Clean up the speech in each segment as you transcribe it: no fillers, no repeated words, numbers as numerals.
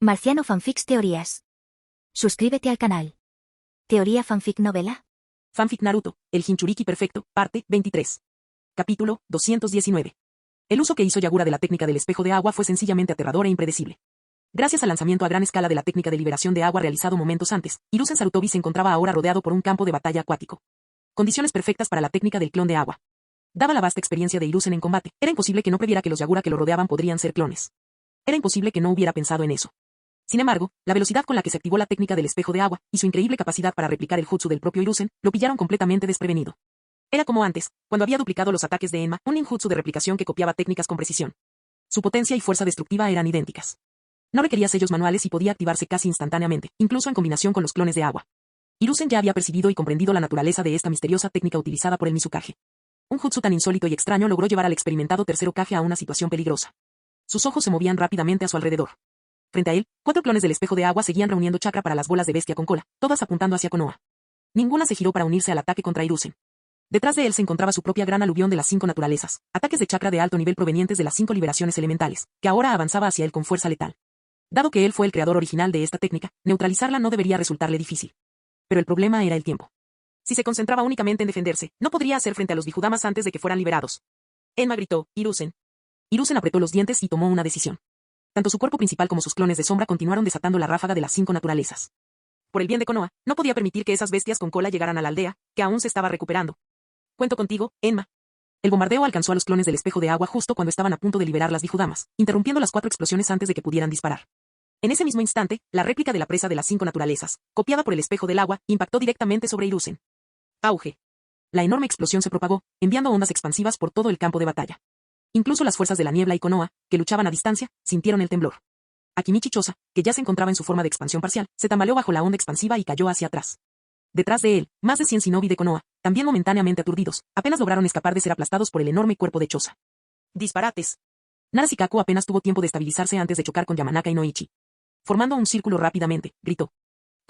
Marciano Fanfics Teorías. Suscríbete al canal. Teoría Fanfic Novela. Fanfic Naruto, el Jinchuriki perfecto, parte 23. Capítulo 219. El uso que hizo Yagura de la técnica del espejo de agua fue sencillamente aterrador e impredecible. Gracias al lanzamiento a gran escala de la técnica de liberación de agua realizado momentos antes, Hiruzen Sarutobi se encontraba ahora rodeado por un campo de batalla acuático. Condiciones perfectas para la técnica del clon de agua. Dada la vasta experiencia de Hiruzen en combate, era imposible que no previera que los Yagura que lo rodeaban podrían ser clones. Era imposible que no hubiera pensado en eso. Sin embargo, la velocidad con la que se activó la técnica del espejo de agua, y su increíble capacidad para replicar el jutsu del propio Hiruzen, lo pillaron completamente desprevenido. Era como antes, cuando había duplicado los ataques de Enma, un ninjutsu de replicación que copiaba técnicas con precisión. Su potencia y fuerza destructiva eran idénticas. No requería sellos manuales y podía activarse casi instantáneamente, incluso en combinación con los clones de agua. Hiruzen ya había percibido y comprendido la naturaleza de esta misteriosa técnica utilizada por el Mizukage. Un jutsu tan insólito y extraño logró llevar al experimentado tercero Kage a una situación peligrosa. Sus ojos se movían rápidamente a su alrededor. Frente a él, 4 clones del espejo de agua seguían reuniendo chakra para las bolas de bestia con cola, todas apuntando hacia Konoha. Ninguna se giró para unirse al ataque contra Hiruzen. Detrás de él se encontraba su propia gran aluvión de las 5 naturalezas, ataques de chakra de alto nivel provenientes de las 5 liberaciones elementales, que ahora avanzaba hacia él con fuerza letal. Dado que él fue el creador original de esta técnica, neutralizarla no debería resultarle difícil. Pero el problema era el tiempo. Si se concentraba únicamente en defenderse, no podría hacer frente a los Bijudamas antes de que fueran liberados. Enma gritó, Hiruzen. Hiruzen apretó los dientes y tomó una decisión. Tanto su cuerpo principal como sus clones de sombra continuaron desatando la ráfaga de las 5 naturalezas. Por el bien de Konoha, no podía permitir que esas bestias con cola llegaran a la aldea, que aún se estaba recuperando. Cuento contigo, Enma. El bombardeo alcanzó a los clones del espejo de agua justo cuando estaban a punto de liberar las Bijudamas, interrumpiendo las 4 explosiones antes de que pudieran disparar. En ese mismo instante, la réplica de la presa de las 5 naturalezas, copiada por el espejo del agua, impactó directamente sobre Hiruzen. Auge. La enorme explosión se propagó, enviando ondas expansivas por todo el campo de batalla. Incluso las fuerzas de la niebla y Konoha, que luchaban a distancia, sintieron el temblor. Akimichi Chosa, que ya se encontraba en su forma de expansión parcial, se tambaleó bajo la onda expansiva y cayó hacia atrás. Detrás de él, más de 100 shinobi de Konoha, también momentáneamente aturdidos, apenas lograron escapar de ser aplastados por el enorme cuerpo de Chosa. ¡Disparates! Nara Shikaku apenas tuvo tiempo de estabilizarse antes de chocar con Yamanaka y Noichi. Formando un círculo rápidamente, gritó.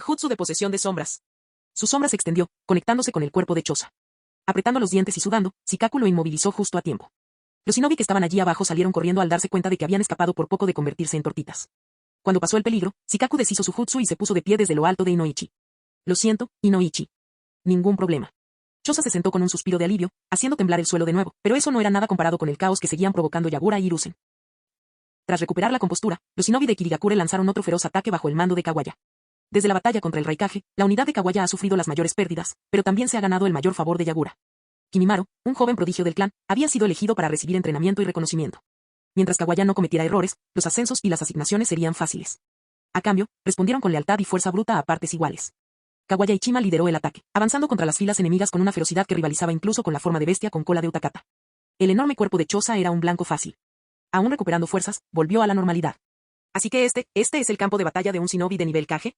Jutsu de posesión de sombras. Su sombra se extendió, conectándose con el cuerpo de Chosa. Apretando los dientes y sudando, Shikaku lo inmovilizó justo a tiempo. Los shinobi que estaban allí abajo salieron corriendo al darse cuenta de que habían escapado por poco de convertirse en tortitas. Cuando pasó el peligro, Shikaku deshizo su jutsu y se puso de pie desde lo alto de Inoichi. Lo siento, Inoichi. Ningún problema. Chosa se sentó con un suspiro de alivio, haciendo temblar el suelo de nuevo, pero eso no era nada comparado con el caos que seguían provocando Yagura y Hiruzen. Tras recuperar la compostura, los shinobi de Kirigakure lanzaron otro feroz ataque bajo el mando de Kawaya. Desde la batalla contra el Raikage, la unidad de Kawaya ha sufrido las mayores pérdidas, pero también se ha ganado el mayor favor de Yagura. Kimimaro, un joven prodigio del clan, había sido elegido para recibir entrenamiento y reconocimiento. Mientras Kawaya no cometiera errores, los ascensos y las asignaciones serían fáciles. A cambio, respondieron con lealtad y fuerza bruta a partes iguales. Kawaya Ichima lideró el ataque, avanzando contra las filas enemigas con una ferocidad que rivalizaba incluso con la forma de bestia con cola de Utakata. El enorme cuerpo de Chosa era un blanco fácil. Aún recuperando fuerzas, volvió a la normalidad. Así que este es el campo de batalla de un shinobi de nivel Kage.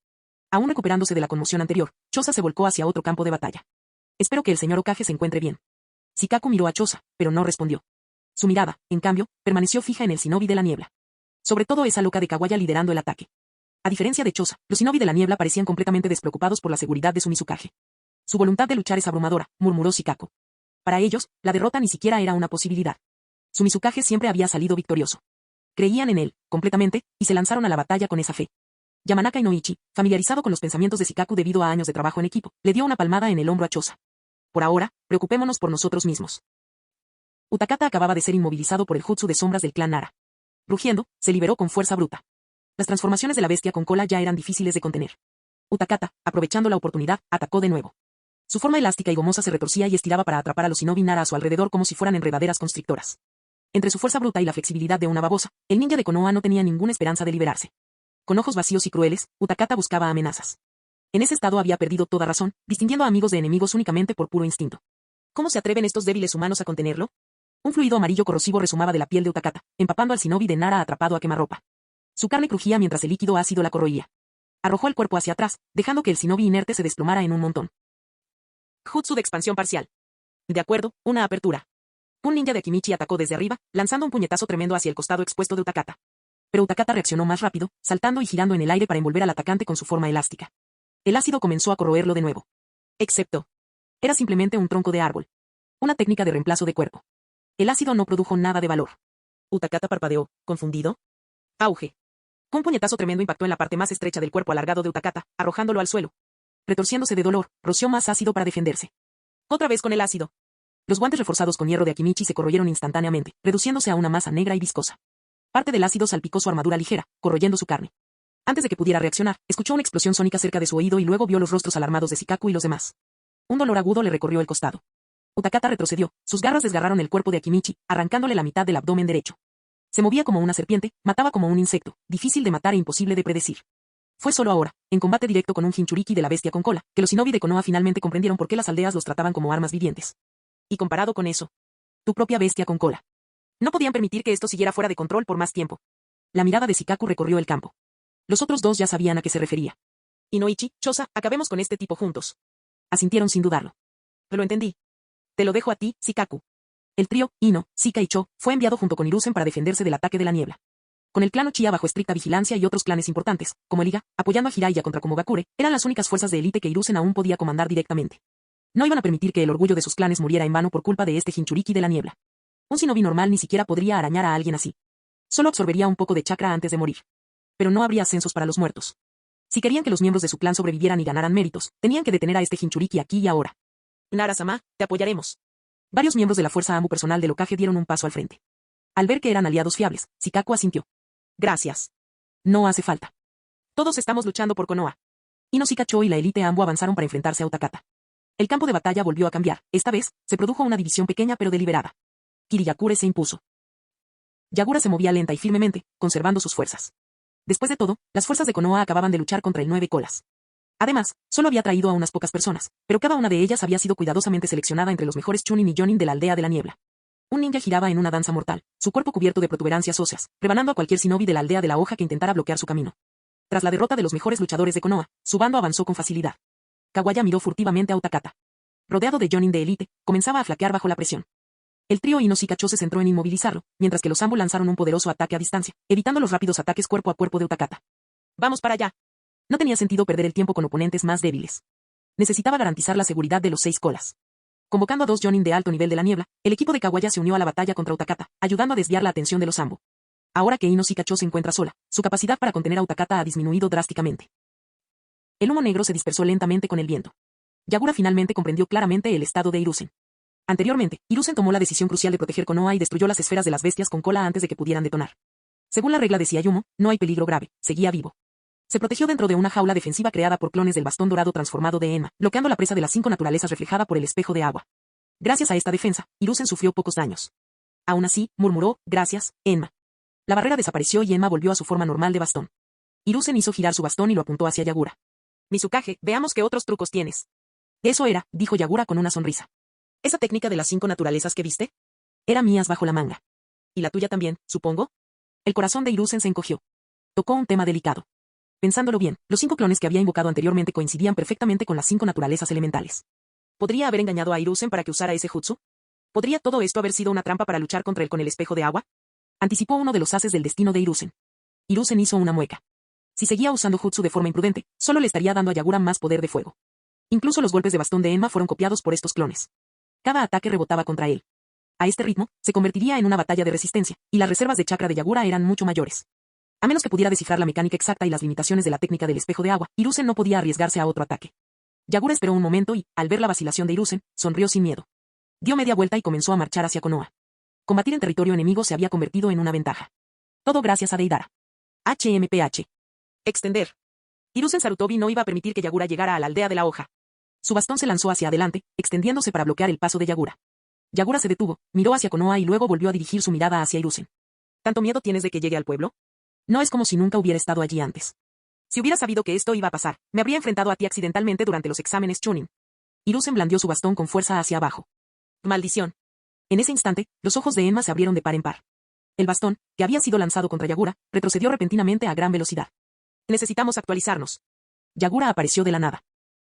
Aún recuperándose de la conmoción anterior, Chosa se volcó hacia otro campo de batalla. Espero que el señor Okage se encuentre bien. Shikaku miró a Chosa, pero no respondió. Su mirada, en cambio, permaneció fija en el shinobi de la niebla. Sobre todo esa loca de Kawaya liderando el ataque. A diferencia de Chosa, los shinobi de la niebla parecían completamente despreocupados por la seguridad de su Mizukage. Su voluntad de luchar es abrumadora, murmuró Shikaku. Para ellos, la derrota ni siquiera era una posibilidad. Su Mizukage siempre había salido victorioso. Creían en él, completamente, y se lanzaron a la batalla con esa fe. Yamanaka Inoichi, familiarizado con los pensamientos de Shikaku debido a años de trabajo en equipo, le dio una palmada en el hombro a Chosa. Por ahora, preocupémonos por nosotros mismos. Utakata acababa de ser inmovilizado por el jutsu de sombras del clan Nara. Rugiendo, se liberó con fuerza bruta. Las transformaciones de la bestia con cola ya eran difíciles de contener. Utakata, aprovechando la oportunidad, atacó de nuevo. Su forma elástica y gomosa se retorcía y estiraba para atrapar a los shinobi Nara a su alrededor como si fueran enredaderas constrictoras. Entre su fuerza bruta y la flexibilidad de una babosa, el ninja de Konoha no tenía ninguna esperanza de liberarse. Con ojos vacíos y crueles, Utakata buscaba amenazas. En ese estado había perdido toda razón, distinguiendo a amigos de enemigos únicamente por puro instinto. ¿Cómo se atreven estos débiles humanos a contenerlo? Un fluido amarillo corrosivo resumaba de la piel de Utakata, empapando al shinobi de Nara atrapado a quemarropa. Su carne crujía mientras el líquido ácido la corroía. Arrojó el cuerpo hacia atrás, dejando que el shinobi inerte se desplomara en un montón. Jutsu de expansión parcial. De acuerdo, una apertura. Un ninja de Akimichi atacó desde arriba, lanzando un puñetazo tremendo hacia el costado expuesto de Utakata. Pero Utakata reaccionó más rápido, saltando y girando en el aire para envolver al atacante con su forma elástica. El ácido comenzó a corroerlo de nuevo. Excepto. Era simplemente un tronco de árbol. Una técnica de reemplazo de cuerpo. El ácido no produjo nada de valor. Utakata parpadeó, confundido. Auge. Un puñetazo tremendo impactó en la parte más estrecha del cuerpo alargado de Utakata, arrojándolo al suelo. Retorciéndose de dolor, roció más ácido para defenderse. Otra vez con el ácido. Los guantes reforzados con hierro de Akimichi se corroyeron instantáneamente, reduciéndose a una masa negra y viscosa. Parte del ácido salpicó su armadura ligera, corroyendo su carne. Antes de que pudiera reaccionar, escuchó una explosión sónica cerca de su oído y luego vio los rostros alarmados de Shikaku y los demás. Un dolor agudo le recorrió el costado. Utakata retrocedió, sus garras desgarraron el cuerpo de Akimichi, arrancándole la mitad del abdomen derecho. Se movía como una serpiente, mataba como un insecto, difícil de matar e imposible de predecir. Fue solo ahora, en combate directo con un Jinchuriki de la bestia con cola, que los shinobi de Konoha finalmente comprendieron por qué las aldeas los trataban como armas vivientes. Y comparado con eso, tu propia bestia con cola. No podían permitir que esto siguiera fuera de control por más tiempo. La mirada de Shikaku recorrió el campo. Los otros dos ya sabían a qué se refería. Inoichi, Chosa, acabemos con este tipo juntos. Asintieron sin dudarlo. Lo entendí. Te lo dejo a ti, Shikaku. El trío, Ino, Shika y Cho, fue enviado junto con Hiruzen para defenderse del ataque de la niebla. Con el clan Uchiha bajo estricta vigilancia y otros clanes importantes, como el Iga, apoyando a Jiraiya contra Komogakure, eran las únicas fuerzas de élite que Hiruzen aún podía comandar directamente. No iban a permitir que el orgullo de sus clanes muriera en vano por culpa de este Jinchuriki de la niebla. Un shinobi normal ni siquiera podría arañar a alguien así. Solo absorbería un poco de chakra antes de morir. Pero no habría ascensos para los muertos. Si querían que los miembros de su clan sobrevivieran y ganaran méritos, tenían que detener a este Jinchuriki aquí y ahora. Nara-sama, te apoyaremos. Varios miembros de la fuerza AMU personal del Hokage dieron un paso al frente. Al ver que eran aliados fiables, Shikaku asintió. Gracias. No hace falta. Todos estamos luchando por Konoha. Inoshika Cho y la élite AMU avanzaron para enfrentarse a Utakata. El campo de batalla volvió a cambiar. Esta vez, se produjo una división pequeña pero deliberada. Kiriyakure se impuso. Yagura se movía lenta y firmemente, conservando sus fuerzas. Después de todo, las fuerzas de Konoha acababan de luchar contra el 9 colas. Además, solo había traído a unas pocas personas, pero cada una de ellas había sido cuidadosamente seleccionada entre los mejores Chunin y Jonin de la aldea de la niebla. Un ninja giraba en una danza mortal, su cuerpo cubierto de protuberancias óseas, rebanando a cualquier shinobi de la aldea de la hoja que intentara bloquear su camino. Tras la derrota de los mejores luchadores de Konoha, su bando avanzó con facilidad. Kawaya miró furtivamente a Utakata. Rodeado de Jonin de élite, comenzaba a flaquear bajo la presión. El trío Inoshika Cho se centró en inmovilizarlo, mientras que los Sambo lanzaron un poderoso ataque a distancia, evitando los rápidos ataques cuerpo a cuerpo de Utakata. ¡Vamos para allá! No tenía sentido perder el tiempo con oponentes más débiles. Necesitaba garantizar la seguridad de los 6 colas. Convocando a 2 Jonin de alto nivel de la niebla, el equipo de Kawaya se unió a la batalla contra Utakata, ayudando a desviar la atención de los Sambo. Ahora que Inoshika Cho se encuentra sola, su capacidad para contener a Utakata ha disminuido drásticamente. El humo negro se dispersó lentamente con el viento. Yagura finalmente comprendió claramente el estado de Hiruzen. Anteriormente, Hiruzen tomó la decisión crucial de proteger Konoha y destruyó las esferas de las bestias con cola antes de que pudieran detonar. Según la regla de Shiayumo, no hay peligro grave, seguía vivo. Se protegió dentro de una jaula defensiva creada por clones del bastón dorado transformado de Enma, bloqueando la presa de las 5 naturalezas reflejada por el espejo de agua. Gracias a esta defensa, Hiruzen sufrió pocos daños. Aún así, murmuró, gracias, Enma. La barrera desapareció y Enma volvió a su forma normal de bastón. Hiruzen hizo girar su bastón y lo apuntó hacia Yagura. Mizukage, veamos qué otros trucos tienes. Eso era, dijo Yagura con una sonrisa. ¿Esa técnica de las 5 naturalezas que viste? Era mías bajo la manga. ¿Y la tuya también, supongo? El corazón de Hiruzen se encogió. Tocó un tema delicado. Pensándolo bien, los 5 clones que había invocado anteriormente coincidían perfectamente con las 5 naturalezas elementales. ¿Podría haber engañado a Hiruzen para que usara ese jutsu? ¿Podría todo esto haber sido una trampa para luchar contra él con el espejo de agua? Anticipó uno de los haces del destino de Hiruzen. Hiruzen hizo una mueca. Si seguía usando jutsu de forma imprudente, solo le estaría dando a Yagura más poder de fuego. Incluso los golpes de bastón de Enma fueron copiados por estos clones. Cada ataque rebotaba contra él. A este ritmo, se convertiría en una batalla de resistencia, y las reservas de chakra de Yagura eran mucho mayores. A menos que pudiera descifrar la mecánica exacta y las limitaciones de la técnica del espejo de agua, Hiruzen no podía arriesgarse a otro ataque. Yagura esperó un momento y, al ver la vacilación de Hiruzen, sonrió sin miedo. Dio media vuelta y comenzó a marchar hacia Konoha. Combatir en territorio enemigo se había convertido en una ventaja. Todo gracias a Deidara. HMPH. Extender. Hiruzen Sarutobi no iba a permitir que Yagura llegara a la aldea de la hoja. Su bastón se lanzó hacia adelante, extendiéndose para bloquear el paso de Yagura. Yagura se detuvo, miró hacia Konoha y luego volvió a dirigir su mirada hacia Hiruzen. ¿Tanto miedo tienes de que llegue al pueblo? No es como si nunca hubiera estado allí antes. Si hubiera sabido que esto iba a pasar, me habría enfrentado a ti accidentalmente durante los exámenes Chunin. Hiruzen blandió su bastón con fuerza hacia abajo. Maldición. En ese instante, los ojos de Enma se abrieron de par en par. El bastón, que había sido lanzado contra Yagura, retrocedió repentinamente a gran velocidad. Necesitamos actualizarnos. Yagura apareció de la nada.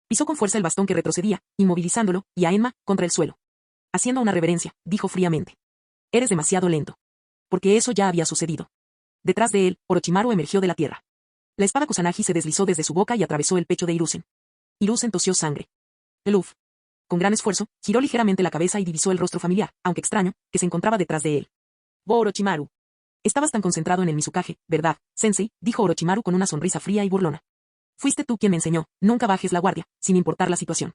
Pisó con fuerza el bastón que retrocedía, inmovilizándolo, y a Enma, contra el suelo. Haciendo una reverencia, dijo fríamente. Eres demasiado lento. Porque eso ya había sucedido. Detrás de él, Orochimaru emergió de la tierra. La espada Kusanagi se deslizó desde su boca y atravesó el pecho de Hiruzen. Hiruzen tosió sangre. Eluf. Con gran esfuerzo, giró ligeramente la cabeza y divisó el rostro familiar, aunque extraño, que se encontraba detrás de él. Orochimaru. Estabas tan concentrado en el Mizukage, ¿verdad, Sensei?, dijo Orochimaru con una sonrisa fría y burlona. Fuiste tú quien me enseñó, nunca bajes la guardia, sin importar la situación.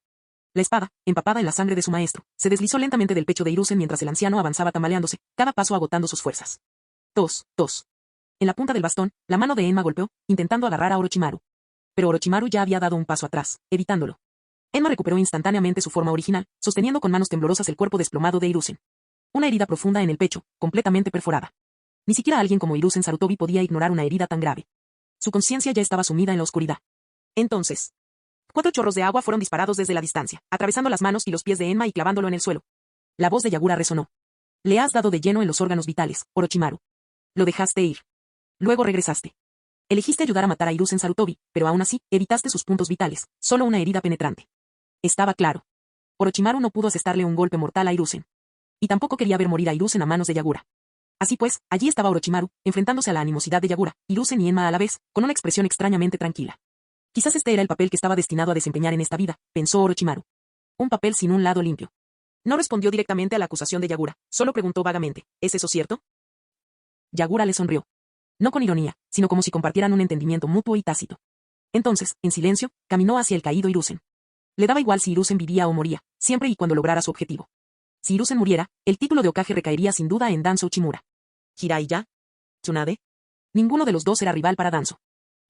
La espada, empapada en la sangre de su maestro, se deslizó lentamente del pecho de Hiruzen mientras el anciano avanzaba tambaleándose, cada paso agotando sus fuerzas. Tos, tos. En la punta del bastón, la mano de Enma golpeó, intentando agarrar a Orochimaru. Pero Orochimaru ya había dado un paso atrás, evitándolo. Enma recuperó instantáneamente su forma original, sosteniendo con manos temblorosas el cuerpo desplomado de Hiruzen. Una herida profunda en el pecho, completamente perforada. Ni siquiera alguien como Hiruzen Sarutobi podía ignorar una herida tan grave. Su conciencia ya estaba sumida en la oscuridad. Entonces, 4 chorros de agua fueron disparados desde la distancia, atravesando las manos y los pies de Enma y clavándolo en el suelo. La voz de Yagura resonó. Le has dado de lleno en los órganos vitales, Orochimaru. Lo dejaste ir. Luego regresaste. Elegiste ayudar a matar a Hiruzen Sarutobi, pero aún así, evitaste sus puntos vitales, solo una herida penetrante. Estaba claro. Orochimaru no pudo asestarle un golpe mortal a Hiruzen. Y tampoco quería ver morir a Hiruzen a manos de Yagura. Así pues, allí estaba Orochimaru, enfrentándose a la animosidad de Yagura, Hiruzen y Enma a la vez, con una expresión extrañamente tranquila. Quizás este era el papel que estaba destinado a desempeñar en esta vida, pensó Orochimaru. Un papel sin un lado limpio. No respondió directamente a la acusación de Yagura, solo preguntó vagamente, ¿es eso cierto? Yagura le sonrió. No con ironía, sino como si compartieran un entendimiento mutuo y tácito. Entonces, en silencio, caminó hacia el caído Hiruzen. Le daba igual si Hiruzen vivía o moría, siempre y cuando lograra su objetivo. Si Hiruzen muriera, el título de Hokage recaería sin duda en Danzo Uchimura. ¿Jiraiya? ¿Tsunade? Ninguno de los dos era rival para Danzo.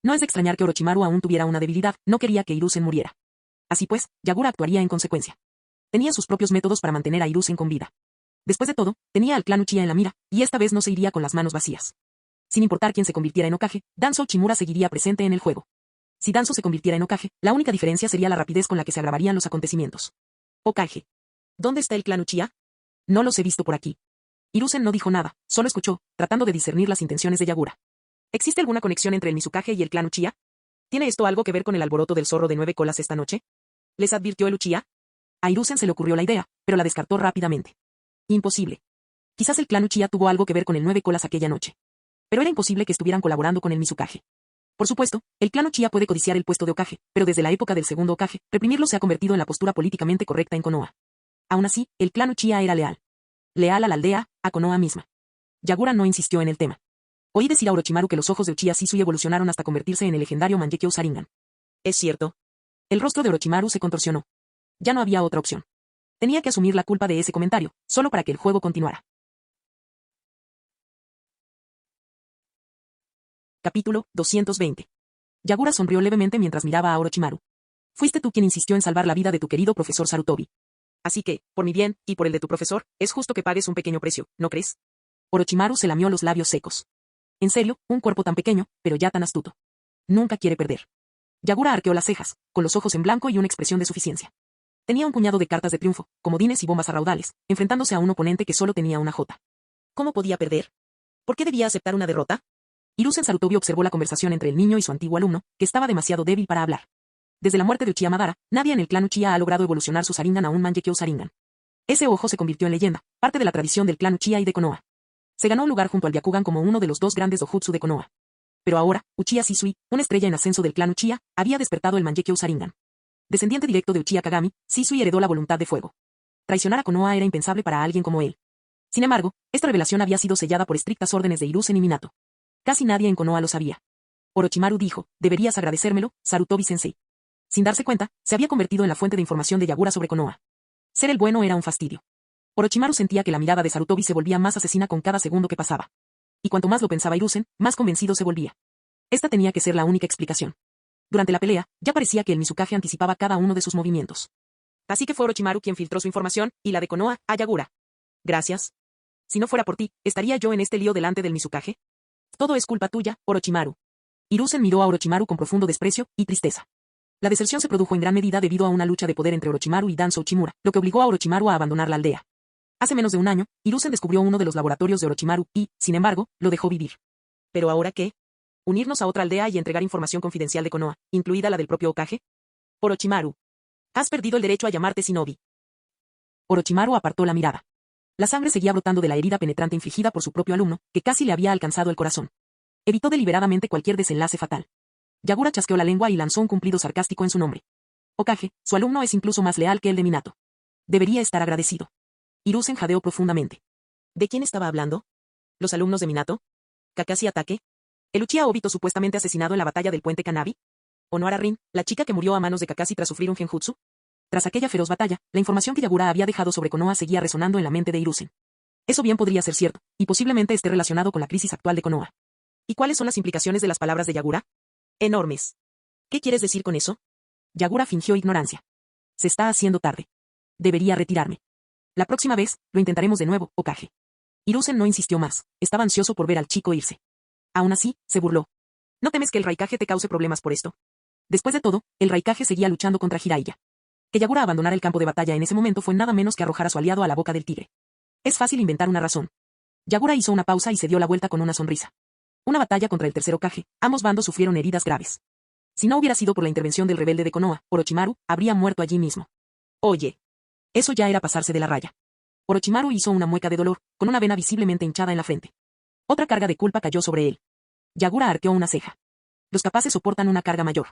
No es de extrañar que Orochimaru aún tuviera una debilidad, no quería que Hiruzen muriera. Así pues, Yagura actuaría en consecuencia. Tenía sus propios métodos para mantener a Hiruzen con vida. Después de todo, tenía al clan Uchiha en la mira, y esta vez no se iría con las manos vacías. Sin importar quién se convirtiera en Hokage, Danzo Uchimura seguiría presente en el juego. Si Danzo se convirtiera en Hokage, la única diferencia sería la rapidez con la que se agravarían los acontecimientos. Hokage. ¿Dónde está el clan Uchiha? No los he visto por aquí. Hiruzen no dijo nada, solo escuchó, tratando de discernir las intenciones de Yagura. ¿Existe alguna conexión entre el Mizukage y el clan Uchiha? ¿Tiene esto algo que ver con el alboroto del zorro de 9 colas esta noche? ¿Les advirtió el Uchiha? A Hiruzen se le ocurrió la idea, pero la descartó rápidamente. Imposible. Quizás el clan Uchiha tuvo algo que ver con el 9 colas aquella noche. Pero era imposible que estuvieran colaborando con el Mizukage. Por supuesto, el clan Uchiha puede codiciar el puesto de Hokage, pero desde la época del segundo Hokage, reprimirlo se ha convertido en la postura políticamente correcta en Konoha. Aún así, el clan Uchiha era leal. Leal a la aldea, a Konoha misma. Yagura no insistió en el tema. Oí decir a Orochimaru que los ojos de Uchiha Shisui evolucionaron hasta convertirse en el legendario Mangekyo Sharingan. ¿Es cierto? El rostro de Orochimaru se contorsionó. Ya no había otra opción. Tenía que asumir la culpa de ese comentario, solo para que el juego continuara. Capítulo 220. Yagura sonrió levemente mientras miraba a Orochimaru. Fuiste tú quien insistió en salvar la vida de tu querido profesor Sarutobi. Así que, por mi bien, y por el de tu profesor, es justo que pagues un pequeño precio, ¿no crees? Orochimaru se lamió los labios secos. En serio, un cuerpo tan pequeño, pero ya tan astuto. Nunca quiere perder. Yagura arqueó las cejas, con los ojos en blanco y una expresión de suficiencia. Tenía un puñado de cartas de triunfo, comodines y bombas a raudales, enfrentándose a un oponente que solo tenía una J. ¿Cómo podía perder? ¿Por qué debía aceptar una derrota? Hiruzen Sarutobi observó la conversación entre el niño y su antiguo alumno, que estaba demasiado débil para hablar. Desde la muerte de Uchiha Madara, nadie en el clan Uchiha ha logrado evolucionar su Sharingan a un Mangekyo Sharingan. Ese ojo se convirtió en leyenda, parte de la tradición del clan Uchiha y de Konoha. Se ganó un lugar junto al Byakugan como uno de los dos grandes dojutsu de Konoha. Pero ahora, Uchiha Shisui, una estrella en ascenso del clan Uchiha, había despertado el Mangekyo Sharingan. Descendiente directo de Uchiha Kagami, Shisui heredó la voluntad de fuego. Traicionar a Konoha era impensable para alguien como él. Sin embargo, esta revelación había sido sellada por estrictas órdenes de Hiruzen y Minato. Casi nadie en Konoha lo sabía. Orochimaru dijo, deberías agradecérmelo, Sarutobi-sensei. Sin darse cuenta, se había convertido en la fuente de información de Yagura sobre Konoha. Ser el bueno era un fastidio. Orochimaru sentía que la mirada de Sarutobi se volvía más asesina con cada segundo que pasaba. Y cuanto más lo pensaba Hiruzen, más convencido se volvía. Esta tenía que ser la única explicación. Durante la pelea, ya parecía que el Mizukage anticipaba cada uno de sus movimientos. Así que fue Orochimaru quien filtró su información, y la de Konoha, a Yagura. Gracias. Si no fuera por ti, ¿estaría yo en este lío delante del Mizukage? Todo es culpa tuya, Orochimaru. Hiruzen miró a Orochimaru con profundo desprecio y tristeza. La deserción se produjo en gran medida debido a una lucha de poder entre Orochimaru y Danzo Uchimura, lo que obligó a Orochimaru a abandonar la aldea. Hace menos de un año, Hiruzen descubrió uno de los laboratorios de Orochimaru y, sin embargo, lo dejó vivir. ¿Pero ahora qué? ¿Unirnos a otra aldea y entregar información confidencial de Konoha, incluida la del propio Hokage? Orochimaru. Has perdido el derecho a llamarte Shinobi. Orochimaru apartó la mirada. La sangre seguía brotando de la herida penetrante infligida por su propio alumno, que casi le había alcanzado el corazón. Evitó deliberadamente cualquier desenlace fatal. Yagura chasqueó la lengua y lanzó un cumplido sarcástico en su nombre. Hokage, su alumno es incluso más leal que el de Minato. Debería estar agradecido. Hiruzen jadeó profundamente. ¿De quién estaba hablando? ¿Los alumnos de Minato? ¿Kakashi ataque? ¿El Uchiha Obito supuestamente asesinado en la batalla del puente Kanabi? ¿O Noara Rin, la chica que murió a manos de Kakashi tras sufrir un genjutsu? Tras aquella feroz batalla, la información que Yagura había dejado sobre Konoha seguía resonando en la mente de Hiruzen. Eso bien podría ser cierto, y posiblemente esté relacionado con la crisis actual de Konoha. ¿Y cuáles son las implicaciones de las palabras de Yagura? Enormes. ¿Qué quieres decir con eso? Yagura fingió ignorancia. Se está haciendo tarde. Debería retirarme. La próxima vez, lo intentaremos de nuevo, Hokage. Hiruzen no insistió más, estaba ansioso por ver al chico irse. Aún así, se burló. ¿No temes que el Raikage te cause problemas por esto? Después de todo, el Raikage seguía luchando contra Jiraiya. Que Yagura abandonara el campo de batalla en ese momento fue nada menos que arrojar a su aliado a la boca del tigre. Es fácil inventar una razón. Yagura hizo una pausa y se dio la vuelta con una sonrisa. Una batalla contra el tercer Hokage, ambos bandos sufrieron heridas graves. Si no hubiera sido por la intervención del rebelde de Konoha, Orochimaru, habría muerto allí mismo. Oye. Eso ya era pasarse de la raya. Orochimaru hizo una mueca de dolor, con una vena visiblemente hinchada en la frente. Otra carga de culpa cayó sobre él. Yagura arqueó una ceja. Los capaces soportan una carga mayor.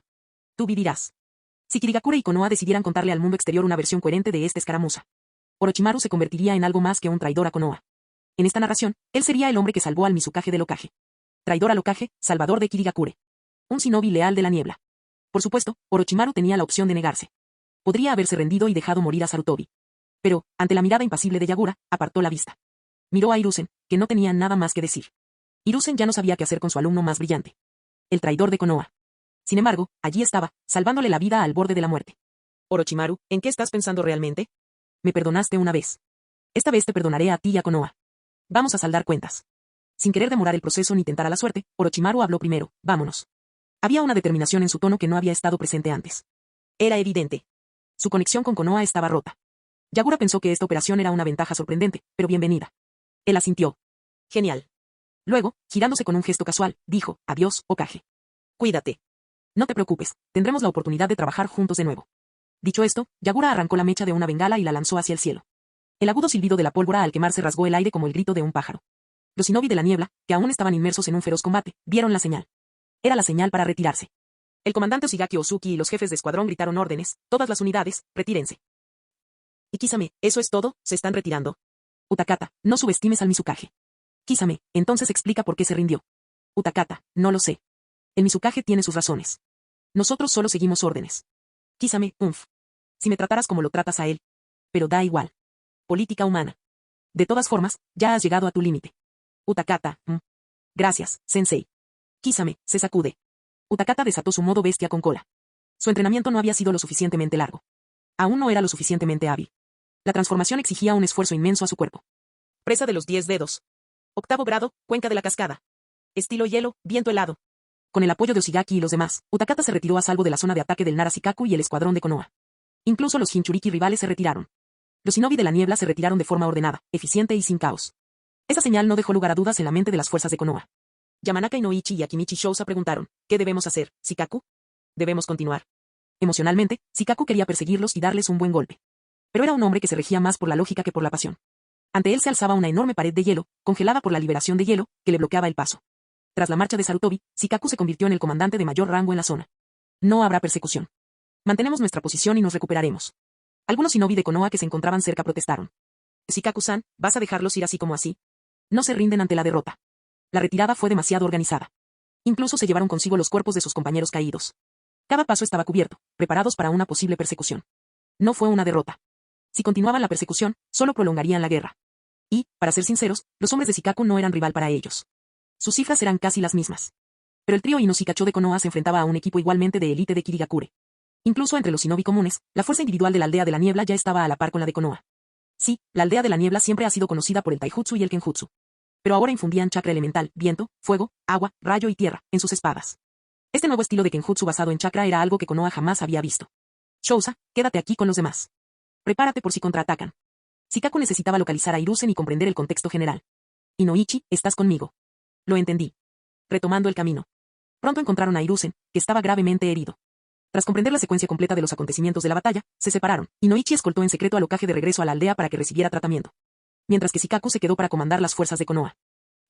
Tú vivirás. Si Kirigakure y Konoha decidieran contarle al mundo exterior una versión coherente de esta escaramuza, Orochimaru se convertiría en algo más que un traidor a Konoha. En esta narración, él sería el hombre que salvó al Mizukage del Hokage. Traidor al Hokage, salvador de Kirigakure. Un shinobi leal de la niebla. Por supuesto, Orochimaru tenía la opción de negarse. Podría haberse rendido y dejado morir a Sarutobi. Pero, ante la mirada impasible de Yagura, apartó la vista. Miró a Hiruzen, que no tenía nada más que decir. Hiruzen ya no sabía qué hacer con su alumno más brillante. El traidor de Konoha. Sin embargo, allí estaba, salvándole la vida al borde de la muerte. Orochimaru, ¿en qué estás pensando realmente? Me perdonaste una vez. Esta vez te perdonaré a ti y a Konoha. Vamos a saldar cuentas. Sin querer demorar el proceso ni tentar a la suerte, Orochimaru habló primero, vámonos. Había una determinación en su tono que no había estado presente antes. Era evidente. Su conexión con Konoha estaba rota. Yagura pensó que esta operación era una ventaja sorprendente, pero bienvenida. Él asintió. Genial. Luego, girándose con un gesto casual, dijo, adiós, Hokage. Cuídate. No te preocupes, tendremos la oportunidad de trabajar juntos de nuevo. Dicho esto, Yagura arrancó la mecha de una bengala y la lanzó hacia el cielo. El agudo silbido de la pólvora al quemarse rasgó el aire como el grito de un pájaro. Los shinobi de la niebla, que aún estaban inmersos en un feroz combate, vieron la señal. Era la señal para retirarse. El comandante Oshigaki Ozuki y los jefes de escuadrón gritaron órdenes, todas las unidades, retírense. Y Kisame, ¿eso es todo? ¿Se están retirando? Utakata, no subestimes al Mizukage. Kisame, entonces explica por qué se rindió. Utakata, no lo sé. El Mizukage tiene sus razones. Nosotros solo seguimos órdenes. Kisame, Si me trataras como lo tratas a él. Pero da igual. Política humana. De todas formas, ya has llegado a tu límite. Utakata, Gracias, sensei. Kisame, se sacude. Utakata desató su modo bestia con cola. Su entrenamiento no había sido lo suficientemente largo. Aún no era lo suficientemente hábil. La transformación exigía un esfuerzo inmenso a su cuerpo. Presa de los 10 dedos. Octavo grado, cuenca de la cascada. Estilo hielo, viento helado. Con el apoyo de Oshigaki y los demás, Utakata se retiró a salvo de la zona de ataque del Narashikaku y el escuadrón de Konoha. Incluso los Jinchuriki rivales se retiraron. Los shinobi de la niebla se retiraron de forma ordenada, eficiente y sin caos. Esa señal no dejó lugar a dudas en la mente de las fuerzas de Konoha. Yamanaka Inoichi y Akimichi Shousa preguntaron, ¿qué debemos hacer, Shikaku? Debemos continuar. Emocionalmente, Shikaku quería perseguirlos y darles un buen golpe. Pero era un hombre que se regía más por la lógica que por la pasión. Ante él se alzaba una enorme pared de hielo, congelada por la liberación de hielo, que le bloqueaba el paso. Tras la marcha de Sarutobi, Shikaku se convirtió en el comandante de mayor rango en la zona. No habrá persecución. Mantenemos nuestra posición y nos recuperaremos. Algunos shinobi de Konoha que se encontraban cerca protestaron. Shikaku-san, ¿vas a dejarlos ir así como así? No se rinden ante la derrota. La retirada fue demasiado organizada. Incluso se llevaron consigo los cuerpos de sus compañeros caídos. Cada paso estaba cubierto, preparados para una posible persecución. No fue una derrota. Si continuaban la persecución, solo prolongarían la guerra. Y, para ser sinceros, los hombres de Shikaku no eran rival para ellos. Sus cifras eran casi las mismas. Pero el trío Inoshikacho de Konoha se enfrentaba a un equipo igualmente de élite de Kirigakure. Incluso entre los shinobi comunes, la fuerza individual de la aldea de la niebla ya estaba a la par con la de Konoha. Sí, la aldea de la niebla siempre ha sido conocida por el taijutsu y el kenjutsu. Pero ahora infundían chakra elemental, viento, fuego, agua, rayo y tierra, en sus espadas. Este nuevo estilo de kenjutsu basado en chakra era algo que Konoha jamás había visto. Shousa, quédate aquí con los demás. Prepárate por si contraatacan. Shikaku necesitaba localizar a Hiruzen y comprender el contexto general. Inoichi, estás conmigo. Lo entendí. Retomando el camino. Pronto encontraron a Hiruzen, que estaba gravemente herido. Tras comprender la secuencia completa de los acontecimientos de la batalla, se separaron, y Inoichi escoltó en secreto al Hokage de regreso a la aldea para que recibiera tratamiento. Mientras que Shikaku se quedó para comandar las fuerzas de Konoha.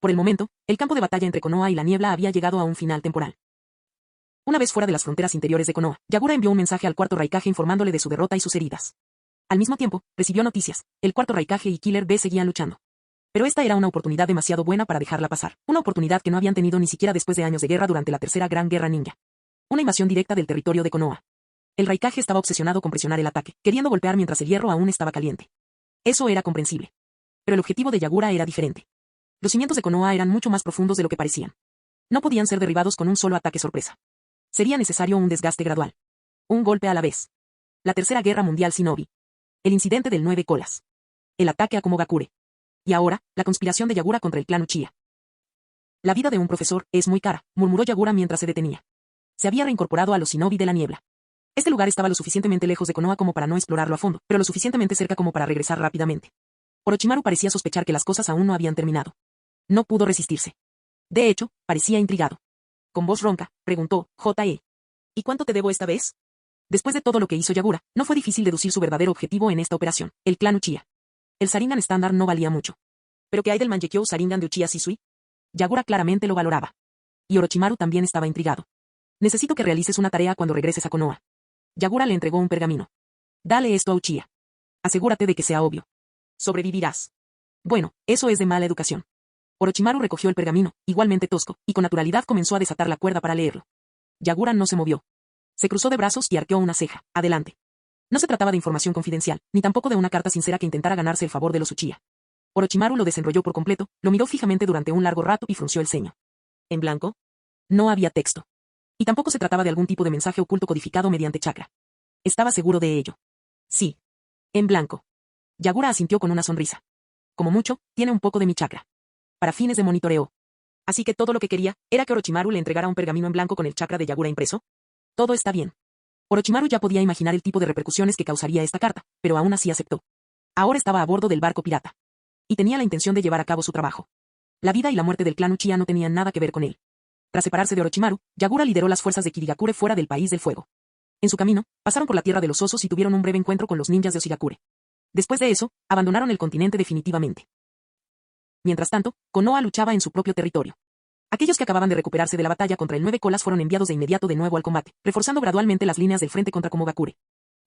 Por el momento, el campo de batalla entre Konoha y la niebla había llegado a un final temporal. Una vez fuera de las fronteras interiores de Konoha, Yagura envió un mensaje al cuarto Raikage informándole de su derrota y sus heridas. Al mismo tiempo, recibió noticias, el cuarto Raikage y Killer B seguían luchando. Pero esta era una oportunidad demasiado buena para dejarla pasar. Una oportunidad que no habían tenido ni siquiera después de años de guerra durante la Tercera Gran Guerra Ninja. Una invasión directa del territorio de Konoha. El Raikage estaba obsesionado con presionar el ataque, queriendo golpear mientras el hierro aún estaba caliente. Eso era comprensible. Pero el objetivo de Yagura era diferente. Los cimientos de Konoha eran mucho más profundos de lo que parecían. No podían ser derribados con un solo ataque sorpresa. Sería necesario un desgaste gradual. Un golpe a la vez. La Tercera Guerra Mundial Shinobi. El incidente del 9 colas. El ataque a Komogakure. Y ahora, la conspiración de Yagura contra el clan Uchiha. La vida de un profesor es muy cara, murmuró Yagura mientras se detenía. Se había reincorporado a los Shinobi de la niebla. Este lugar estaba lo suficientemente lejos de Konoha como para no explorarlo a fondo, pero lo suficientemente cerca como para regresar rápidamente. Orochimaru parecía sospechar que las cosas aún no habían terminado. No pudo resistirse. De hecho, parecía intrigado. Con voz ronca, preguntó, J.E. ¿Y cuánto te debo esta vez? Después de todo lo que hizo Yagura, no fue difícil deducir su verdadero objetivo en esta operación, el clan Uchiha. El Sharingan estándar no valía mucho. ¿Pero qué hay del Mangekyou Sharingan de Uchiha Shisui? Yagura claramente lo valoraba. Y Orochimaru también estaba intrigado. Necesito que realices una tarea cuando regreses a Konoha. Yagura le entregó un pergamino. Dale esto a Uchiha. Asegúrate de que sea obvio. Sobrevivirás. Bueno, eso es de mala educación. Orochimaru recogió el pergamino, igualmente tosco, y con naturalidad comenzó a desatar la cuerda para leerlo. Yagura no se movió. Se cruzó de brazos y arqueó una ceja. Adelante. No se trataba de información confidencial, ni tampoco de una carta sincera que intentara ganarse el favor de los Uchiha. Orochimaru lo desenrolló por completo, lo miró fijamente durante un largo rato y frunció el ceño. ¿En blanco? No había texto. Y tampoco se trataba de algún tipo de mensaje oculto codificado mediante chakra. Estaba seguro de ello. Sí. En blanco. Yagura asintió con una sonrisa. Como mucho, tiene un poco de mi chakra. Para fines de monitoreo. Así que todo lo que quería, era que Orochimaru le entregara un pergamino en blanco con el chakra de Yagura impreso. Todo está bien. Orochimaru ya podía imaginar el tipo de repercusiones que causaría esta carta, pero aún así aceptó. Ahora estaba a bordo del barco pirata. Y tenía la intención de llevar a cabo su trabajo. La vida y la muerte del clan Uchiha no tenían nada que ver con él. Tras separarse de Orochimaru, Yagura lideró las fuerzas de Kirigakure fuera del País del Fuego. En su camino, pasaron por la Tierra de los Osos y tuvieron un breve encuentro con los ninjas de Oshigakure. Después de eso, abandonaron el continente definitivamente. Mientras tanto, Konoha luchaba en su propio territorio. Aquellos que acababan de recuperarse de la batalla contra el 9 colas fueron enviados de inmediato de nuevo al combate, reforzando gradualmente las líneas del frente contra Komogakure.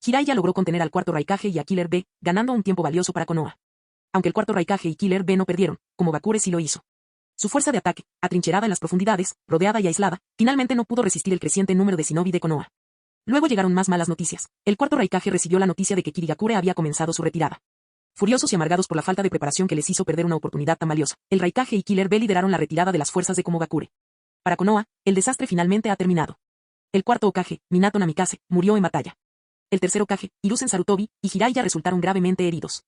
Jiraiya logró contener al cuarto Raikage y a Killer B, ganando un tiempo valioso para Konoha. Aunque el cuarto Raikage y Killer B no perdieron, Komogakure sí lo hizo. Su fuerza de ataque, atrincherada en las profundidades, rodeada y aislada, finalmente no pudo resistir el creciente número de shinobi de Konoha. Luego llegaron más malas noticias. El cuarto Raikage recibió la noticia de que Kirigakure había comenzado su retirada. Furiosos y amargados por la falta de preparación que les hizo perder una oportunidad tan valiosa, el Raikage y Killer B lideraron la retirada de las fuerzas de Komogakure. Para Konoha, el desastre finalmente ha terminado. El cuarto Hokage, Minato Namikaze, murió en batalla. El tercer Hokage, Hiruzen Sarutobi, y Jiraiya resultaron gravemente heridos.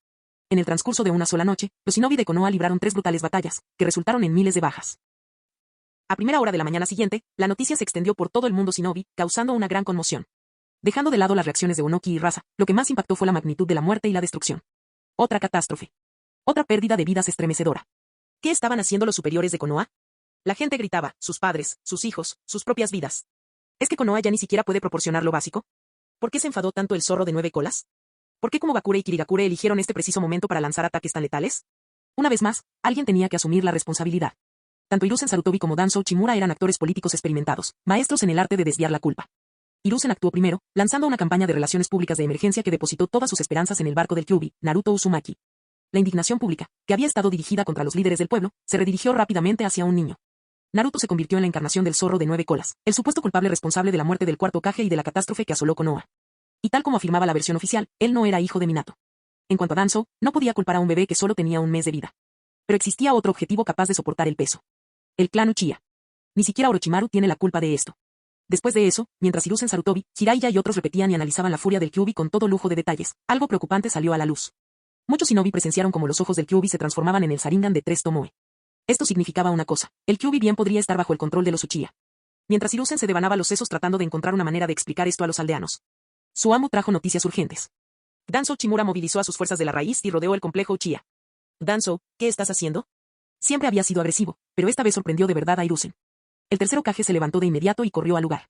En el transcurso de una sola noche, los shinobi de Konoha libraron 3 brutales batallas, que resultaron en miles de bajas. A primera hora de la mañana siguiente, la noticia se extendió por todo el mundo shinobi, causando una gran conmoción. Dejando de lado las reacciones de Onoki y Rasa, lo que más impactó fue la magnitud de la muerte y la destrucción. Otra catástrofe. Otra pérdida de vidas estremecedora. ¿Qué estaban haciendo los superiores de Konoha? La gente gritaba, sus padres, sus hijos, sus propias vidas. ¿Es que Konoha ya ni siquiera puede proporcionar lo básico? ¿Por qué se enfadó tanto el zorro de 9 colas? ¿Por qué Komogakure y Kirigakure eligieron este preciso momento para lanzar ataques tan letales? Una vez más, alguien tenía que asumir la responsabilidad. Tanto Hiruzen Sarutobi como Danzo Uchimura eran actores políticos experimentados, maestros en el arte de desviar la culpa. Hiruzen actuó primero, lanzando una campaña de relaciones públicas de emergencia que depositó todas sus esperanzas en el barco del Kyuubi, Naruto Uzumaki. La indignación pública, que había estado dirigida contra los líderes del pueblo, se redirigió rápidamente hacia un niño. Naruto se convirtió en la encarnación del zorro de 9 colas, el supuesto culpable responsable de la muerte del cuarto Hokage y de la catástrofe que asoló Konoha. Y tal como afirmaba la versión oficial, él no era hijo de Minato. En cuanto a Danzo, no podía culpar a un bebé que solo tenía un mes de vida. Pero existía otro objetivo capaz de soportar el peso. El clan Uchiha. Ni siquiera Orochimaru tiene la culpa de esto. Después de eso, mientras Hiruzen Sarutobi, Jiraiya y otros repetían y analizaban la furia del Kyuubi con todo lujo de detalles, algo preocupante salió a la luz. Muchos shinobi presenciaron cómo los ojos del Kyuubi se transformaban en el Sharingan de 3 Tomoe. Esto significaba una cosa, el Kyuubi bien podría estar bajo el control de los Uchiha. Mientras Hiruzen se devanaba los sesos tratando de encontrar una manera de explicar esto a los aldeanos. Su amo trajo noticias urgentes. Danzo Uchimura movilizó a sus fuerzas de la raíz y rodeó el complejo Uchiha. Danzo, ¿qué estás haciendo? Siempre había sido agresivo, pero esta vez sorprendió de verdad a Hiruzen. El tercer Hokage se levantó de inmediato y corrió al lugar.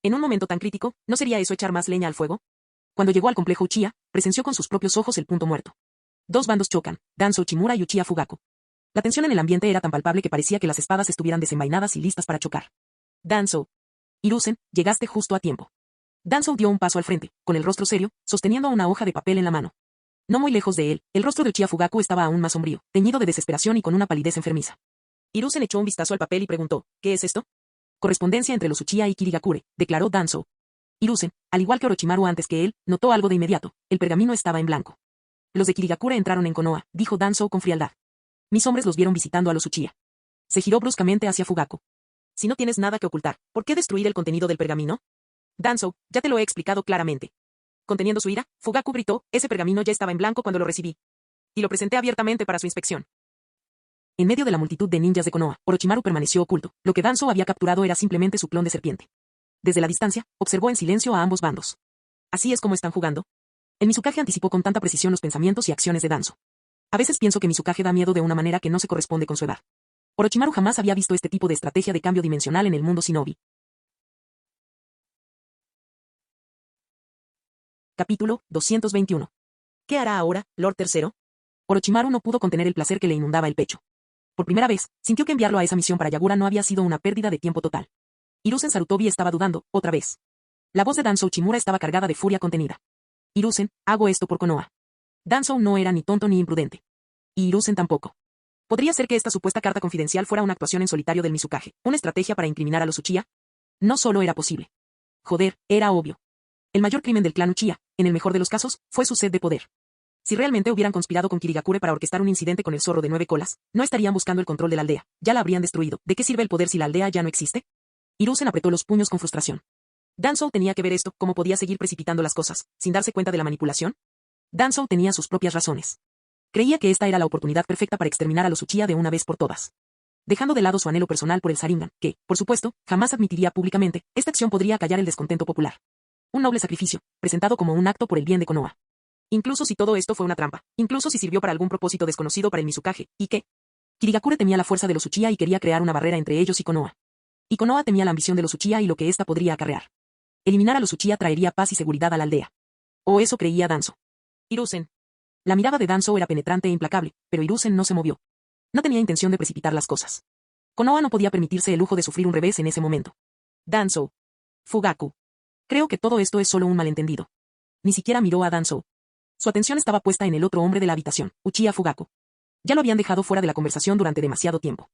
En un momento tan crítico, ¿no sería eso echar más leña al fuego? Cuando llegó al complejo Uchiha, presenció con sus propios ojos el punto muerto. Dos bandos chocan, Danzo Uchimura y Uchiha Fugaku. La tensión en el ambiente era tan palpable que parecía que las espadas estuvieran desenvainadas y listas para chocar. Danzo. Hiruzen, llegaste justo a tiempo. Danzo dio un paso al frente, con el rostro serio, sosteniendo una hoja de papel en la mano. No muy lejos de él, el rostro de Uchiha Fugaku estaba aún más sombrío, teñido de desesperación y con una palidez enfermiza. Hiruzen echó un vistazo al papel y preguntó, ¿qué es esto? Correspondencia entre los Uchiha y Kirigakure, declaró Danzō. Hiruzen, al igual que Orochimaru antes que él, notó algo de inmediato, el pergamino estaba en blanco. Los de Kirigakure entraron en Konoha, dijo Danzō con frialdad. Mis hombres los vieron visitando a los Uchiha. Se giró bruscamente hacia Fugaku. Si no tienes nada que ocultar, ¿por qué destruir el contenido del pergamino? Danzō, ya te lo he explicado claramente. Conteniendo su ira, Fugaku gritó, ese pergamino ya estaba en blanco cuando lo recibí. Y lo presenté abiertamente para su inspección. En medio de la multitud de ninjas de Konoha, Orochimaru permaneció oculto. Lo que Danzō había capturado era simplemente su clon de serpiente. Desde la distancia, observó en silencio a ambos bandos. ¿Así es como están jugando? El Mizukage anticipó con tanta precisión los pensamientos y acciones de Danzō. A veces pienso que Mizukage da miedo de una manera que no se corresponde con su edad. Orochimaru jamás había visto este tipo de estrategia de cambio dimensional en el mundo shinobi. Capítulo 221. ¿Qué hará ahora, Lord III? Orochimaru no pudo contener el placer que le inundaba el pecho. Por primera vez, sintió que enviarlo a esa misión para Yagura no había sido una pérdida de tiempo total. Hiruzen Sarutobi estaba dudando, otra vez. La voz de Danzō Uchimura estaba cargada de furia contenida. Hiruzen, hago esto por Konoha. Danzō no era ni tonto ni imprudente. Y Hiruzen tampoco. ¿Podría ser que esta supuesta carta confidencial fuera una actuación en solitario del Mizukage, una estrategia para incriminar a los Uchiha? No solo era posible. Joder, era obvio. El mayor crimen del clan Uchiha, en el mejor de los casos, fue su sed de poder. Si realmente hubieran conspirado con Kirigakure para orquestar un incidente con el zorro de 9 colas, no estarían buscando el control de la aldea, ya la habrían destruido. ¿De qué sirve el poder si la aldea ya no existe? Hiruzen apretó los puños con frustración. ¿Danzō tenía que ver esto? ¿Cómo podía seguir precipitando las cosas, sin darse cuenta de la manipulación? Danzō tenía sus propias razones. Creía que esta era la oportunidad perfecta para exterminar a los Uchiha de una vez por todas. Dejando de lado su anhelo personal por el Sharingan, que, por supuesto, jamás admitiría públicamente, esta acción podría acallar el descontento popular. Un noble sacrificio, presentado como un acto por el bien de Konoha. Incluso si todo esto fue una trampa, incluso si sirvió para algún propósito desconocido para el Mizukage, ¿y qué? Kirigakure temía la fuerza de los Uchiha y quería crear una barrera entre ellos y Konoha. Y Konoha temía la ambición de los Uchiha y lo que ésta podría acarrear. Eliminar a los Uchiha traería paz y seguridad a la aldea. O eso creía Danzō. Hiruzen. La mirada de Danzō era penetrante e implacable, pero Hiruzen no se movió. No tenía intención de precipitar las cosas. Konoha no podía permitirse el lujo de sufrir un revés en ese momento. Danzō. Fugaku. Creo que todo esto es solo un malentendido. Ni siquiera miró a Danzō. Su atención estaba puesta en el otro hombre de la habitación, Uchiha Fugaku. Ya lo habían dejado fuera de la conversación durante demasiado tiempo.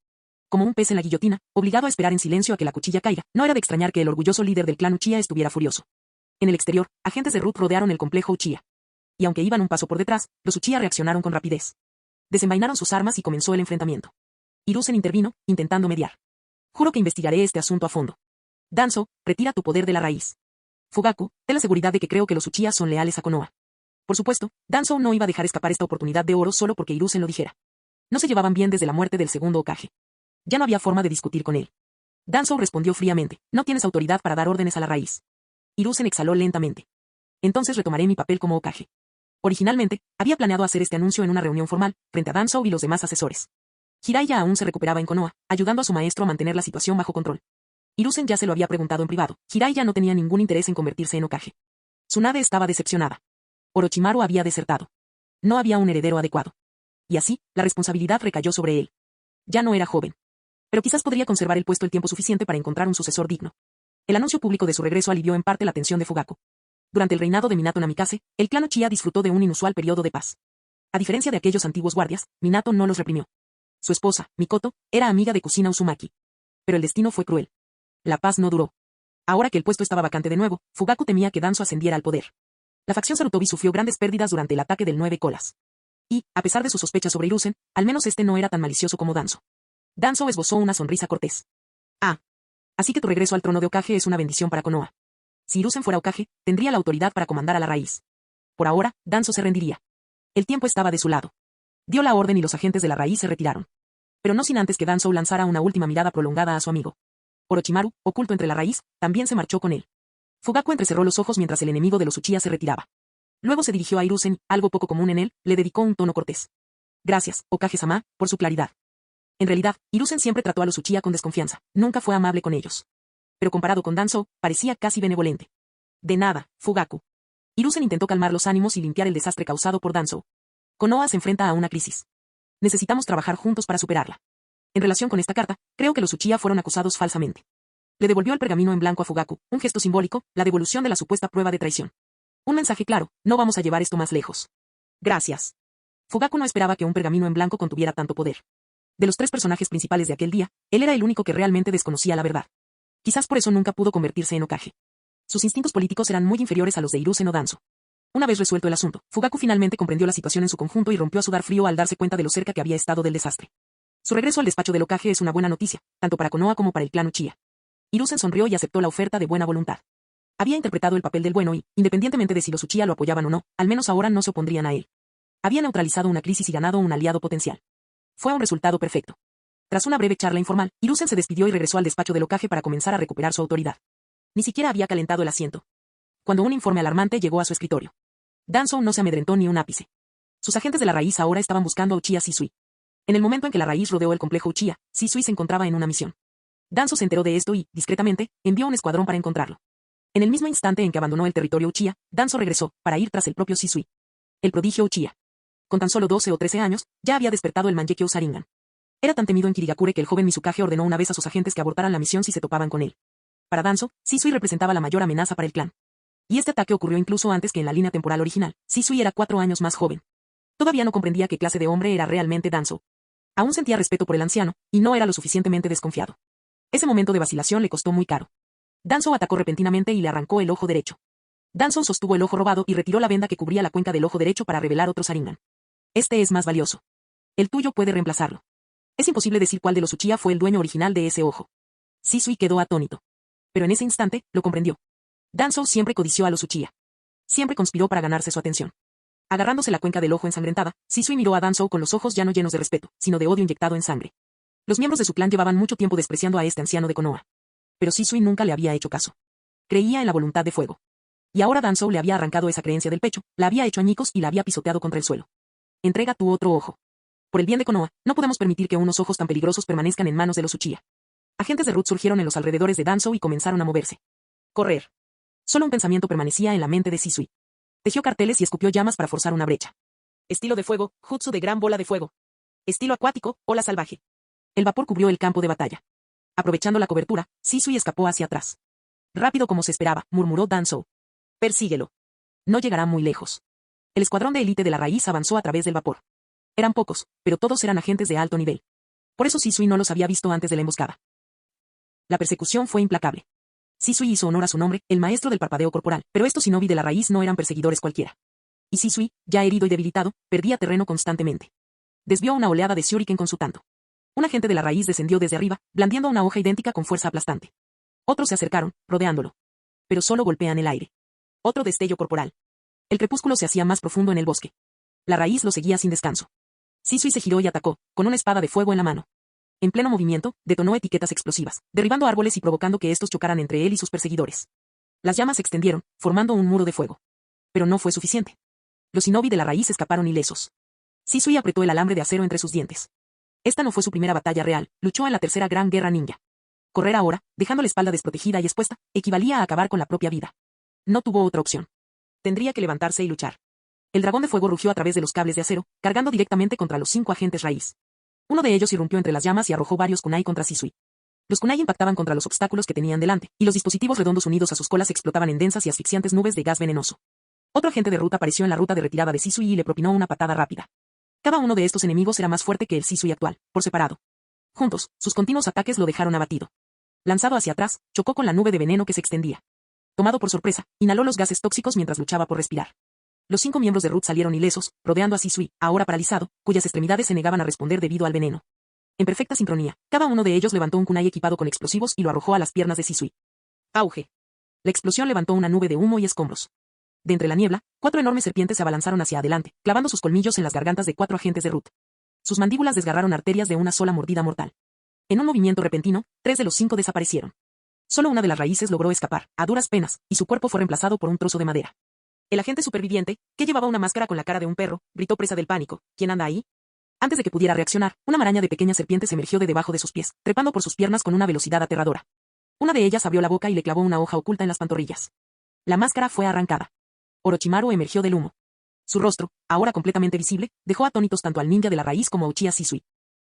Como un pez en la guillotina, obligado a esperar en silencio a que la cuchilla caiga, no era de extrañar que el orgulloso líder del clan Uchiha estuviera furioso. En el exterior, agentes de Root rodearon el complejo Uchiha. Y aunque iban un paso por detrás, los Uchiha reaccionaron con rapidez. Desenvainaron sus armas y comenzó el enfrentamiento. Hiruzen intervino, intentando mediar. Juro que investigaré este asunto a fondo. Danzō, retira tu poder de la raíz. Fugaku, ten la seguridad de que creo que los Uchiha son leales a Konoha. Por supuesto, Danzō no iba a dejar escapar esta oportunidad de oro solo porque Hiruzen lo dijera. No se llevaban bien desde la muerte del segundo Hokage. Ya no había forma de discutir con él. Danzō respondió fríamente, no tienes autoridad para dar órdenes a la raíz. Hiruzen exhaló lentamente. Entonces retomaré mi papel como Hokage. Originalmente, había planeado hacer este anuncio en una reunión formal, frente a Danzō y los demás asesores. Jiraiya aún se recuperaba en Konoha, ayudando a su maestro a mantener la situación bajo control. Hiruzen ya se lo había preguntado en privado, Jiraiya no tenía ningún interés en convertirse en Hokage. Tsunade estaba decepcionada. Orochimaru había desertado. No había un heredero adecuado. Y así, la responsabilidad recayó sobre él. Ya no era joven. Pero quizás podría conservar el puesto el tiempo suficiente para encontrar un sucesor digno. El anuncio público de su regreso alivió en parte la tensión de Fugaku. Durante el reinado de Minato Namikaze, el clan Uchiha disfrutó de un inusual periodo de paz. A diferencia de aquellos antiguos guardias, Minato no los reprimió. Su esposa, Mikoto, era amiga de Kusina Uzumaki. Pero el destino fue cruel. La paz no duró. Ahora que el puesto estaba vacante de nuevo, Fugaku temía que Danzō ascendiera al poder. La facción Sarutobi sufrió grandes pérdidas durante el ataque del 9 colas. Y, a pesar de sus sospechas sobre Hiruzen, al menos este no era tan malicioso como Danzō. Danzō esbozó una sonrisa cortés. Ah. Así que tu regreso al trono de Hokage es una bendición para Konoha. Si Hiruzen fuera Hokage, tendría la autoridad para comandar a la raíz. Por ahora, Danzō se rendiría. El tiempo estaba de su lado. Dio la orden y los agentes de la raíz se retiraron. Pero no sin antes que Danzō lanzara una última mirada prolongada a su amigo. Orochimaru, oculto entre la raíz, también se marchó con él. Fugaku entrecerró los ojos mientras el enemigo de los Uchiha se retiraba. Luego se dirigió a Hiruzen, algo poco común en él, le dedicó un tono cortés. Gracias, Hokage-sama, por su claridad. En realidad, Hiruzen siempre trató a los Uchiha con desconfianza, nunca fue amable con ellos. Pero comparado con Danzō, parecía casi benevolente. De nada, Fugaku. Hiruzen intentó calmar los ánimos y limpiar el desastre causado por Danzō. Konoha se enfrenta a una crisis. Necesitamos trabajar juntos para superarla. En relación con esta carta, creo que los Uchiha fueron acusados falsamente. Le devolvió el pergamino en blanco a Fugaku, un gesto simbólico, la devolución de la supuesta prueba de traición. Un mensaje claro, no vamos a llevar esto más lejos. Gracias. Fugaku no esperaba que un pergamino en blanco contuviera tanto poder. De los 3 personajes principales de aquel día, él era el único que realmente desconocía la verdad. Quizás por eso nunca pudo convertirse en Hokage. Sus instintos políticos eran muy inferiores a los de Hiruzen o Danzo. Una vez resuelto el asunto, Fugaku finalmente comprendió la situación en su conjunto y rompió a sudar frío al darse cuenta de lo cerca que había estado del desastre. Su regreso al despacho del Hokage es una buena noticia, tanto para Konoha como para el clan Uchiha. Hiruzen sonrió y aceptó la oferta de buena voluntad. Había interpretado el papel del bueno y, independientemente de si los Uchiha lo apoyaban o no, al menos ahora no se opondrían a él. Había neutralizado una crisis y ganado un aliado potencial. Fue un resultado perfecto. Tras una breve charla informal, Hiruzen se despidió y regresó al despacho del Hokage para comenzar a recuperar su autoridad. Ni siquiera había calentado el asiento, cuando un informe alarmante llegó a su escritorio. Danzo no se amedrentó ni un ápice. Sus agentes de la raíz ahora estaban buscando a Uchiha Shisui. En el momento en que la raíz rodeó el complejo Uchiha, Shisui se encontraba en una misión. Danzo se enteró de esto y, discretamente, envió un escuadrón para encontrarlo. En el mismo instante en que abandonó el territorio Uchiha, Danzo regresó, para ir tras el propio Shisui. El prodigio Uchiha. Con tan solo 12 o 13 años, ya había despertado el Mangekyo Sharingan. Era tan temido en Kirigakure que el joven Mizukage ordenó una vez a sus agentes que abortaran la misión si se topaban con él. Para Danzo, Shisui representaba la mayor amenaza para el clan. Y este ataque ocurrió incluso antes que en la línea temporal original. Shisui era 4 años más joven. Todavía no comprendía qué clase de hombre era realmente Danzo. Aún sentía respeto por el anciano, y no era lo suficientemente desconfiado. Ese momento de vacilación le costó muy caro. Danzo atacó repentinamente y le arrancó el ojo derecho. Danzo sostuvo el ojo robado y retiró la venda que cubría la cuenca del ojo derecho para revelar otro Sharingan. Este es más valioso. El tuyo puede reemplazarlo. Es imposible decir cuál de los Uchiha fue el dueño original de ese ojo. Shisui quedó atónito. Pero en ese instante, lo comprendió. Danzo siempre codició a los Uchiha. Siempre conspiró para ganarse su atención. Agarrándose la cuenca del ojo ensangrentada, Shisui miró a Danzo con los ojos ya no llenos de respeto, sino de odio inyectado en sangre. Los miembros de su clan llevaban mucho tiempo despreciando a este anciano de Konoha. Pero Shisui nunca le había hecho caso. Creía en la voluntad de fuego. Y ahora Danzo le había arrancado esa creencia del pecho, la había hecho añicos y la había pisoteado contra el suelo. Entrega tu otro ojo. Por el bien de Konoha, no podemos permitir que unos ojos tan peligrosos permanezcan en manos de los Uchiha. Agentes de Root surgieron en los alrededores de Danzo y comenzaron a moverse. Correr. Solo un pensamiento permanecía en la mente de Shisui. Tejió carteles y escupió llamas para forzar una brecha. Estilo de fuego, jutsu de gran bola de fuego. Estilo acuático, ola salvaje. El vapor cubrió el campo de batalla. Aprovechando la cobertura, Shisui escapó hacia atrás. Rápido como se esperaba, murmuró Danzo. Persíguelo. No llegará muy lejos. El escuadrón de élite de la raíz avanzó a través del vapor. Eran pocos, pero todos eran agentes de alto nivel. Por eso Shisui no los había visto antes de la emboscada. La persecución fue implacable. Shisui hizo honor a su nombre, el maestro del parpadeo corporal, pero estos shinobi de la raíz no eran perseguidores cualquiera. Y Shisui, ya herido y debilitado, perdía terreno constantemente. Desvió una oleada de shuriken con su tanto. Un agente de la raíz descendió desde arriba, blandiendo una hoja idéntica con fuerza aplastante. Otros se acercaron, rodeándolo. Pero solo golpean el aire. Otro destello corporal. El crepúsculo se hacía más profundo en el bosque. La raíz lo seguía sin descanso. Shisui se giró y atacó, con una espada de fuego en la mano. En pleno movimiento, detonó etiquetas explosivas, derribando árboles y provocando que estos chocaran entre él y sus perseguidores. Las llamas se extendieron, formando un muro de fuego. Pero no fue suficiente. Los shinobi de la raíz escaparon ilesos. Shisui apretó el alambre de acero entre sus dientes. Esta no fue su primera batalla real, luchó en la tercera gran guerra ninja. Correr ahora, dejando la espalda desprotegida y expuesta, equivalía a acabar con la propia vida. No tuvo otra opción. Tendría que levantarse y luchar. El dragón de fuego rugió a través de los cables de acero, cargando directamente contra los 5 agentes raíz. Uno de ellos irrumpió entre las llamas y arrojó varios kunai contra Shisui. Los kunai impactaban contra los obstáculos que tenían delante, y los dispositivos redondos unidos a sus colas explotaban en densas y asfixiantes nubes de gas venenoso. Otro agente de ruta apareció en la ruta de retirada de Shisui y le propinó una patada rápida. Cada uno de estos enemigos era más fuerte que el Shisui actual, por separado. Juntos, sus continuos ataques lo dejaron abatido. Lanzado hacia atrás, chocó con la nube de veneno que se extendía. Tomado por sorpresa, inhaló los gases tóxicos mientras luchaba por respirar. Los 5 miembros de Root salieron ilesos, rodeando a Shisui, ahora paralizado, cuyas extremidades se negaban a responder debido al veneno. En perfecta sincronía, cada uno de ellos levantó un kunai equipado con explosivos y lo arrojó a las piernas de Shisui. Auge. La explosión levantó una nube de humo y escombros. De entre la niebla, 4 enormes serpientes se abalanzaron hacia adelante, clavando sus colmillos en las gargantas de 4 agentes de Root. Sus mandíbulas desgarraron arterias de una sola mordida mortal. En un movimiento repentino, 3 de los 5 desaparecieron. Solo una de las raíces logró escapar, a duras penas, y su cuerpo fue reemplazado por un trozo de madera. El agente superviviente, que llevaba una máscara con la cara de un perro, gritó presa del pánico. ¿Quién anda ahí? Antes de que pudiera reaccionar, una maraña de pequeñas serpientes emergió de debajo de sus pies, trepando por sus piernas con una velocidad aterradora. Una de ellas abrió la boca y le clavó una hoja oculta en las pantorrillas. La máscara fue arrancada. Orochimaru emergió del humo. Su rostro, ahora completamente visible, dejó atónitos tanto al ninja de la raíz como a Uchiha Shisui.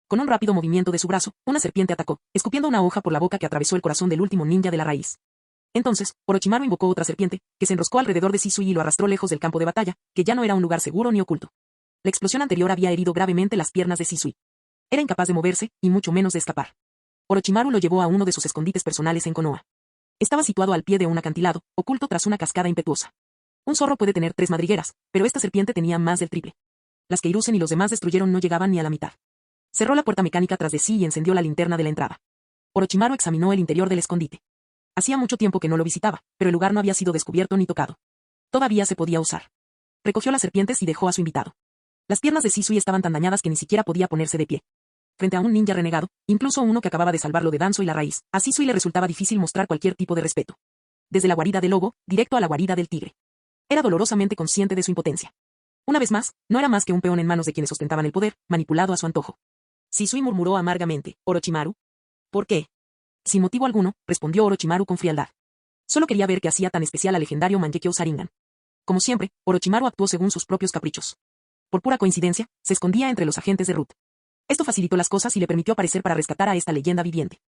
Con un rápido movimiento de su brazo, una serpiente atacó, escupiendo una hoja por la boca que atravesó el corazón del último ninja de la raíz. Entonces, Orochimaru invocó otra serpiente, que se enroscó alrededor de Shisui y lo arrastró lejos del campo de batalla, que ya no era un lugar seguro ni oculto. La explosión anterior había herido gravemente las piernas de Shisui. Era incapaz de moverse, y mucho menos de escapar. Orochimaru lo llevó a uno de sus escondites personales en Konoha. Estaba situado al pie de un acantilado, oculto tras una cascada impetuosa. Un zorro puede tener 3 madrigueras, pero esta serpiente tenía más del triple. Las que Hiruzen y los demás destruyeron no llegaban ni a la mitad. Cerró la puerta mecánica tras de sí y encendió la linterna de la entrada. Orochimaru examinó el interior del escondite. Hacía mucho tiempo que no lo visitaba, pero el lugar no había sido descubierto ni tocado. Todavía se podía usar. Recogió las serpientes y dejó a su invitado. Las piernas de Shisui estaban tan dañadas que ni siquiera podía ponerse de pie. Frente a un ninja renegado, incluso uno que acababa de salvarlo de Danzo y la raíz, a Shisui le resultaba difícil mostrar cualquier tipo de respeto. Desde la guarida del lobo, directo a la guarida del tigre. Era dolorosamente consciente de su impotencia. Una vez más, no era más que un peón en manos de quienes ostentaban el poder, manipulado a su antojo. Shisui murmuró amargamente, «Orochimaru». «¿Por qué?». Sin motivo alguno, respondió Orochimaru con frialdad. Solo quería ver qué hacía tan especial al legendario Mangekyo Sharingan. Como siempre, Orochimaru actuó según sus propios caprichos. Por pura coincidencia, se escondía entre los agentes de Root. Esto facilitó las cosas y le permitió aparecer para rescatar a esta leyenda viviente.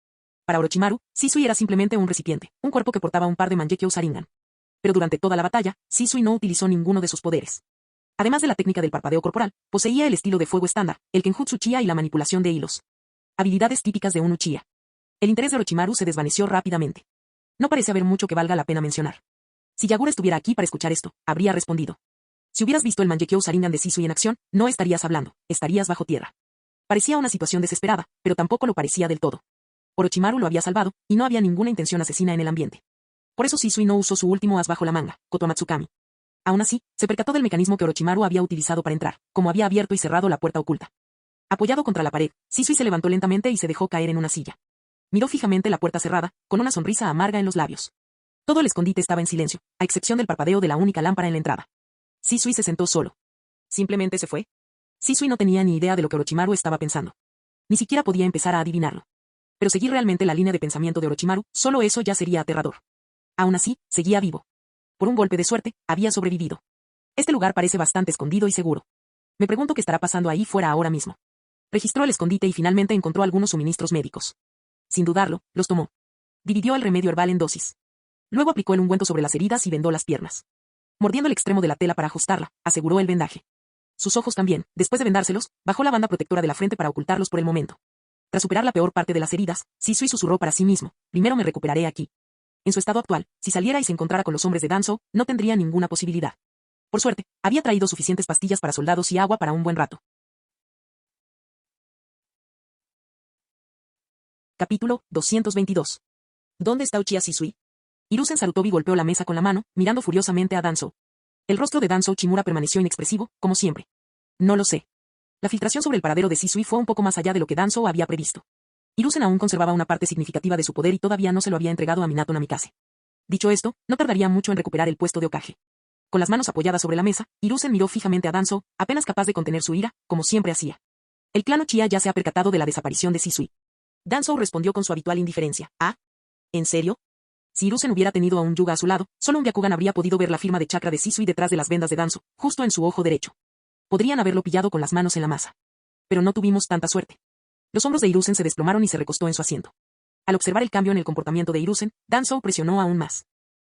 Para Orochimaru, Shisui era simplemente un recipiente, un cuerpo que portaba un par de Mangekyo Sharingan. Pero durante toda la batalla, Shisui no utilizó ninguno de sus poderes. Además de la técnica del parpadeo corporal, poseía el estilo de fuego estándar, el Kenjutsu Uchiha y la manipulación de hilos. Habilidades típicas de un Uchiha. El interés de Orochimaru se desvaneció rápidamente. No parece haber mucho que valga la pena mencionar. Si Yagura estuviera aquí para escuchar esto, habría respondido. Si hubieras visto el Mangekyo Sharingan de Shisui en acción, no estarías hablando, estarías bajo tierra. Parecía una situación desesperada, pero tampoco lo parecía del todo. Orochimaru lo había salvado, y no había ninguna intención asesina en el ambiente. Por eso Shisui no usó su último as bajo la manga, Kotoamatsukami. Aún así, se percató del mecanismo que Orochimaru había utilizado para entrar, como había abierto y cerrado la puerta oculta. Apoyado contra la pared, Shisui se levantó lentamente y se dejó caer en una silla. Miró fijamente la puerta cerrada, con una sonrisa amarga en los labios. Todo el escondite estaba en silencio, a excepción del parpadeo de la única lámpara en la entrada. Shisui se sentó solo. ¿Simplemente se fue? Shisui no tenía ni idea de lo que Orochimaru estaba pensando. Ni siquiera podía empezar a adivinarlo. Pero seguir realmente la línea de pensamiento de Orochimaru, solo eso ya sería aterrador. Aún así, seguía vivo. Por un golpe de suerte, había sobrevivido. Este lugar parece bastante escondido y seguro. Me pregunto qué estará pasando ahí fuera ahora mismo. Registró el escondite y finalmente encontró algunos suministros médicos. Sin dudarlo, los tomó. Dividió el remedio herbal en dosis. Luego aplicó el ungüento sobre las heridas y vendó las piernas. Mordiendo el extremo de la tela para ajustarla, aseguró el vendaje. Sus ojos también, después de vendárselos, bajó la banda protectora de la frente para ocultarlos por el momento. Tras superar la peor parte de las heridas, Shisui susurró para sí mismo, primero me recuperaré aquí. En su estado actual, si saliera y se encontrara con los hombres de Danzo, no tendría ninguna posibilidad. Por suerte, había traído suficientes pastillas para soldados y agua para un buen rato. Capítulo 222. ¿Dónde está Uchiha Shisui? Hiruzen Sarutobi golpeó la mesa con la mano, mirando furiosamente a Danzo. El rostro de Danzo Uchimura permaneció inexpresivo, como siempre. No lo sé. La filtración sobre el paradero de Shisui fue un poco más allá de lo que Danzo había previsto. Hiruzen aún conservaba una parte significativa de su poder y todavía no se lo había entregado a Minato Namikaze. Dicho esto, no tardaría mucho en recuperar el puesto de Hokage. Con las manos apoyadas sobre la mesa, Hiruzen miró fijamente a Danzo, apenas capaz de contener su ira, como siempre hacía. El clan Uchiha ya se ha percatado de la desaparición de Shisui. Danzo respondió con su habitual indiferencia. ¿Ah? ¿En serio? Si Hiruzen hubiera tenido a un Yuga a su lado, solo un Byakugan habría podido ver la firma de chakra de Shisui detrás de las vendas de Danzo, justo en su ojo derecho. Podrían haberlo pillado con las manos en la masa. Pero no tuvimos tanta suerte. Los hombros de Hiruzen se desplomaron y se recostó en su asiento. Al observar el cambio en el comportamiento de Hiruzen, Danzo presionó aún más.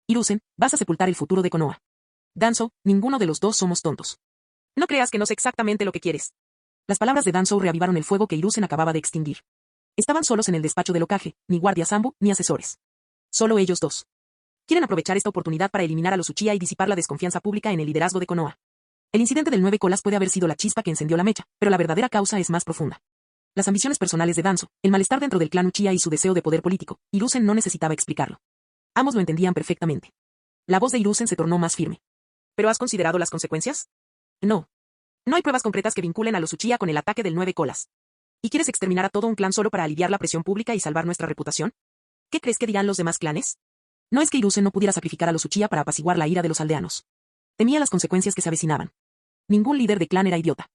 Hiruzen, vas a sepultar el futuro de Konoha. Danzo, ninguno de los dos somos tontos. No creas que no sé exactamente lo que quieres. Las palabras de Danzo reavivaron el fuego que Hiruzen acababa de extinguir. Estaban solos en el despacho del Hokage, ni guardia Sambo, ni asesores. Solo ellos dos. Quieren aprovechar esta oportunidad para eliminar a los Uchiha y disipar la desconfianza pública en el liderazgo de Konoha. El incidente del 9 colas puede haber sido la chispa que encendió la mecha, pero la verdadera causa es más profunda. Las ambiciones personales de Danzo, el malestar dentro del clan Uchiha y su deseo de poder político, Hiruzen no necesitaba explicarlo. Ambos lo entendían perfectamente. La voz de Hiruzen se tornó más firme. ¿Pero has considerado las consecuencias? No. No hay pruebas concretas que vinculen a los Uchiha con el ataque del 9 colas. ¿Y quieres exterminar a todo un clan solo para aliviar la presión pública y salvar nuestra reputación? ¿Qué crees que dirán los demás clanes? No es que Hiruzen no pudiera sacrificar a los Uchiha para apaciguar la ira de los aldeanos. Temía las consecuencias que se avecinaban. Ningún líder de clan era idiota.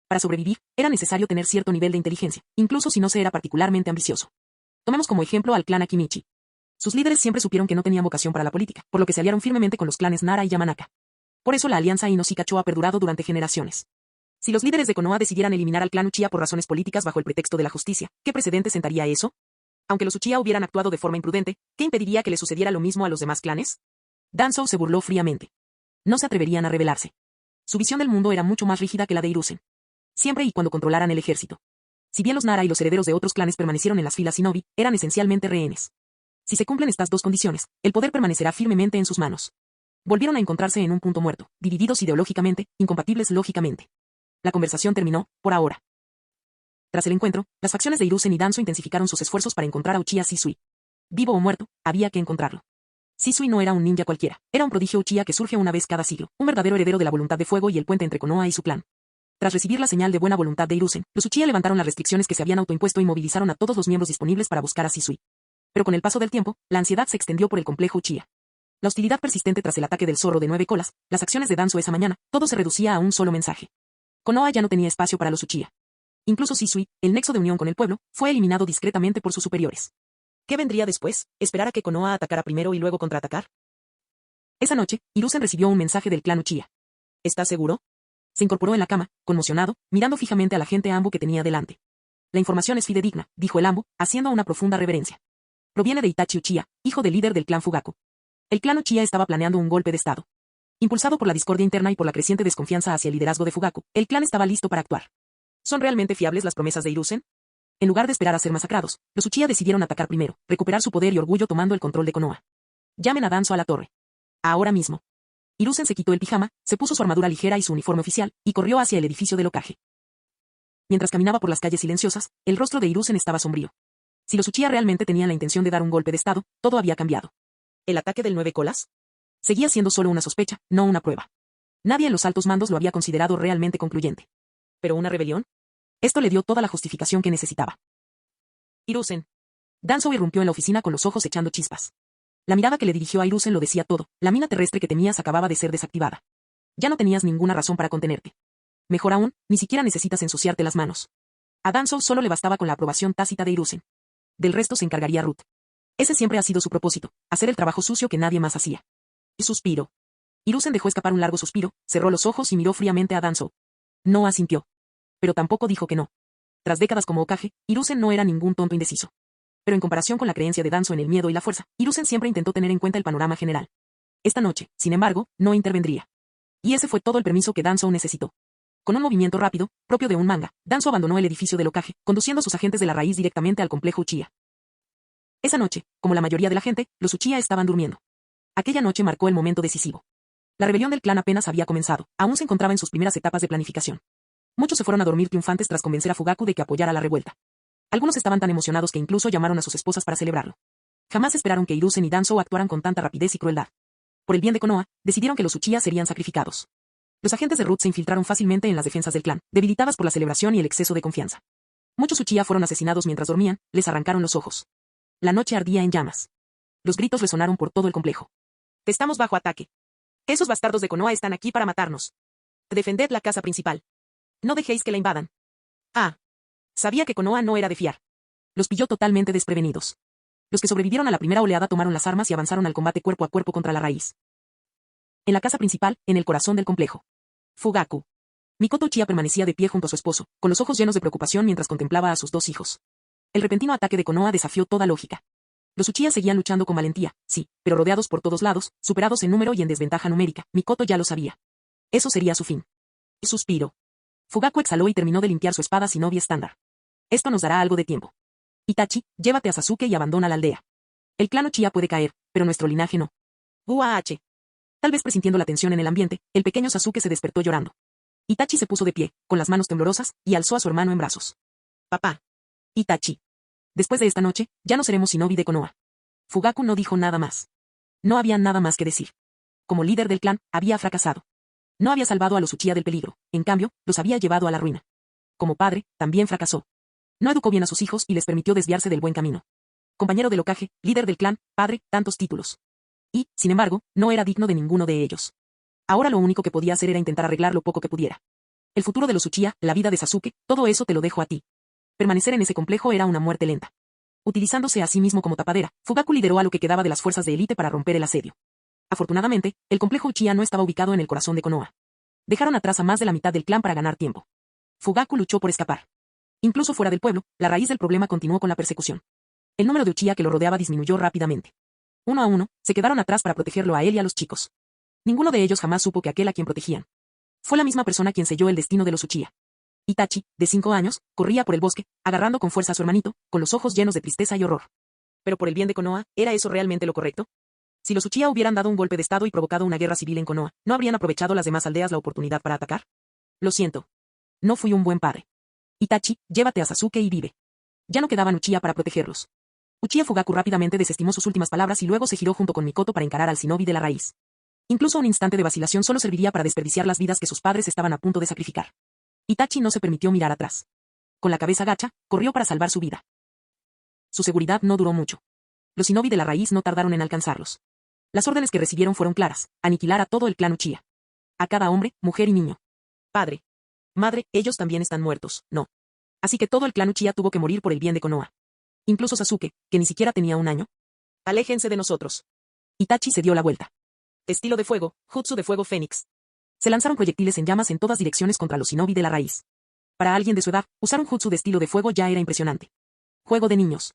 Para sobrevivir, era necesario tener cierto nivel de inteligencia, incluso si no se era particularmente ambicioso. Tomemos como ejemplo al clan Akimichi. Sus líderes siempre supieron que no tenían vocación para la política, por lo que se aliaron firmemente con los clanes Nara y Yamanaka. Por eso la alianza Ino-Shikacho ha perdurado durante generaciones. Si los líderes de Konoha decidieran eliminar al clan Uchiha por razones políticas bajo el pretexto de la justicia, ¿qué precedente sentaría eso? Aunque los Uchiha hubieran actuado de forma imprudente, ¿qué impediría que le sucediera lo mismo a los demás clanes? Danzō se burló fríamente. No se atreverían a rebelarse. Su visión del mundo era mucho más rígida que la de Hiruzen. Siempre y cuando controlaran el ejército. Si bien los Nara y los herederos de otros clanes permanecieron en las filas Shinobi, eran esencialmente rehenes. Si se cumplen estas dos condiciones, el poder permanecerá firmemente en sus manos. Volvieron a encontrarse en un punto muerto, divididos ideológicamente, incompatibles lógicamente. La conversación terminó, por ahora. Tras el encuentro, las facciones de Hiruzen y Danzō intensificaron sus esfuerzos para encontrar a Uchiha Shisui. Vivo o muerto, había que encontrarlo. Shisui no era un ninja cualquiera, era un prodigio Uchiha que surge una vez cada siglo, un verdadero heredero de la voluntad de fuego y el puente entre Konoha y su clan. Tras recibir la señal de buena voluntad de Hiruzen, los Uchiha levantaron las restricciones que se habían autoimpuesto y movilizaron a todos los miembros disponibles para buscar a Shisui. Pero con el paso del tiempo, la ansiedad se extendió por el complejo Uchiha. La hostilidad persistente tras el ataque del zorro de 9 colas, las acciones de Danzō esa mañana, todo se reducía a un solo mensaje. Konoha ya no tenía espacio para los Uchiha. Incluso Shisui, el nexo de unión con el pueblo, fue eliminado discretamente por sus superiores. ¿Qué vendría después? ¿Esperar a que Konoha atacara primero y luego contraatacar? Esa noche, Hiruzen recibió un mensaje del clan Uchiha. ¿Estás seguro? Se incorporó en la cama, conmocionado, mirando fijamente a la gente Ambu que tenía delante. La información es fidedigna, dijo el Ambu, haciendo una profunda reverencia. Proviene de Itachi Uchiha, hijo del líder del clan Fugaku. El clan Uchiha estaba planeando un golpe de estado. Impulsado por la discordia interna y por la creciente desconfianza hacia el liderazgo de Fugaku, el clan estaba listo para actuar. ¿Son realmente fiables las promesas de Hiruzen? En lugar de esperar a ser masacrados, los Uchiha decidieron atacar primero, recuperar su poder y orgullo tomando el control de Konoha. Llamen a Danzō a la torre. Ahora mismo. Hiruzen se quitó el pijama, se puso su armadura ligera y su uniforme oficial, y corrió hacia el edificio del Hokage. Mientras caminaba por las calles silenciosas, el rostro de Hiruzen estaba sombrío. Si los Uchiha realmente tenían la intención de dar un golpe de estado, todo había cambiado. ¿El ataque del 9 colas? Seguía siendo solo una sospecha, no una prueba. Nadie en los altos mandos lo había considerado realmente concluyente. ¿Pero una rebelión? Esto le dio toda la justificación que necesitaba. Hiruzen. Danzō irrumpió en la oficina con los ojos echando chispas. La mirada que le dirigió a Hiruzen lo decía todo, la mina terrestre que temías acababa de ser desactivada. Ya no tenías ninguna razón para contenerte. Mejor aún, ni siquiera necesitas ensuciarte las manos. A Danzō solo le bastaba con la aprobación tácita de Hiruzen. Del resto se encargaría Ruth. Ese siempre ha sido su propósito, hacer el trabajo sucio que nadie más hacía. Y suspiró. Hiruzen dejó escapar un largo suspiro, cerró los ojos y miró fríamente a Danzō. No asintió. Pero tampoco dijo que no. Tras décadas como Hokage, Hiruzen no era ningún tonto indeciso. Pero en comparación con la creencia de Danzō en el miedo y la fuerza, Hiruzen siempre intentó tener en cuenta el panorama general. Esta noche, sin embargo, no intervendría. Y ese fue todo el permiso que Danzō necesitó. Con un movimiento rápido, propio de un manga, Danzō abandonó el edificio del Hokage, conduciendo a sus agentes de la raíz directamente al complejo Uchiha. Esa noche, como la mayoría de la gente, los Uchiha estaban durmiendo. Aquella noche marcó el momento decisivo. La rebelión del clan apenas había comenzado, aún se encontraba en sus primeras etapas de planificación. Muchos se fueron a dormir triunfantes tras convencer a Fugaku de que apoyara la revuelta. Algunos estaban tan emocionados que incluso llamaron a sus esposas para celebrarlo. Jamás esperaron que Hiruzen y Danzō actuaran con tanta rapidez y crueldad. Por el bien de Konoha, decidieron que los Uchiha serían sacrificados. Los agentes de Ruth se infiltraron fácilmente en las defensas del clan, debilitadas por la celebración y el exceso de confianza. Muchos Uchiha fueron asesinados mientras dormían, les arrancaron los ojos. La noche ardía en llamas. Los gritos resonaron por todo el complejo. Estamos bajo ataque. Esos bastardos de Konoha están aquí para matarnos. Defended la casa principal. No dejéis que la invadan. Ah. Sabía que Konoha no era de fiar. Los pilló totalmente desprevenidos. Los que sobrevivieron a la primera oleada tomaron las armas y avanzaron al combate cuerpo a cuerpo contra la raíz. En la casa principal, en el corazón del complejo. Fugaku. Mikoto Uchiha permanecía de pie junto a su esposo, con los ojos llenos de preocupación mientras contemplaba a sus dos hijos. El repentino ataque de Konoha desafió toda lógica. Los Uchiha seguían luchando con valentía, sí, pero rodeados por todos lados, superados en número y en desventaja numérica. Mikoto ya lo sabía. Eso sería su fin. Suspiro. Fugaku exhaló y terminó de limpiar su espada shinobi estándar. Esto nos dará algo de tiempo. Itachi, llévate a Sasuke y abandona la aldea. El clan Uchiha puede caer, pero nuestro linaje no. UAH. Tal vez presintiendo la tensión en el ambiente, el pequeño Sasuke se despertó llorando. Itachi se puso de pie, con las manos temblorosas, y alzó a su hermano en brazos. Papá. Itachi. Después de esta noche, ya no seremos shinobi de Konoha. Fugaku no dijo nada más. No había nada más que decir. Como líder del clan, había fracasado. No había salvado a los Uchiha del peligro, en cambio, los había llevado a la ruina. Como padre, también fracasó. No educó bien a sus hijos y les permitió desviarse del buen camino. Compañero del Hokage, líder del clan, padre, tantos títulos. Y, sin embargo, no era digno de ninguno de ellos. Ahora lo único que podía hacer era intentar arreglar lo poco que pudiera. El futuro de los Uchiha, la vida de Sasuke, todo eso te lo dejo a ti. Permanecer en ese complejo era una muerte lenta. Utilizándose a sí mismo como tapadera, Fugaku lideró a lo que quedaba de las fuerzas de élite para romper el asedio. Afortunadamente, el complejo Uchiha no estaba ubicado en el corazón de Konoha. Dejaron atrás a más de la mitad del clan para ganar tiempo. Fugaku luchó por escapar. Incluso fuera del pueblo, la raíz del problema continuó con la persecución. El número de Uchiha que lo rodeaba disminuyó rápidamente. Uno a uno, se quedaron atrás para protegerlo a él y a los chicos. Ninguno de ellos jamás supo que aquel a quien protegían fue la misma persona quien selló el destino de los Uchiha. Itachi, de 5 años, corría por el bosque, agarrando con fuerza a su hermanito, con los ojos llenos de tristeza y horror. Pero por el bien de Konoha, ¿era eso realmente lo correcto? Si los Uchiha hubieran dado un golpe de estado y provocado una guerra civil en Konoha, ¿no habrían aprovechado las demás aldeas la oportunidad para atacar? Lo siento. No fui un buen padre. Itachi, llévate a Sasuke y vive. Ya no quedaban Uchiha para protegerlos. Uchiha Fugaku rápidamente desestimó sus últimas palabras y luego se giró junto con Mikoto para encarar al shinobi de la raíz. Incluso un instante de vacilación solo serviría para desperdiciar las vidas que sus padres estaban a punto de sacrificar. Itachi no se permitió mirar atrás. Con la cabeza gacha, corrió para salvar su vida. Su seguridad no duró mucho. Los shinobi de la raíz no tardaron en alcanzarlos. Las órdenes que recibieron fueron claras: aniquilar a todo el clan Uchiha. A cada hombre, mujer y niño. Padre. Madre, ellos también están muertos, no. Así que todo el clan Uchiha tuvo que morir por el bien de Konoha. Incluso Sasuke, que ni siquiera tenía un año. Aléjense de nosotros. Itachi se dio la vuelta. Estilo de fuego, jutsu de fuego fénix. Se lanzaron proyectiles en llamas en todas direcciones contra los shinobi de la raíz. Para alguien de su edad, usar un jutsu de estilo de fuego ya era impresionante. Juego de niños.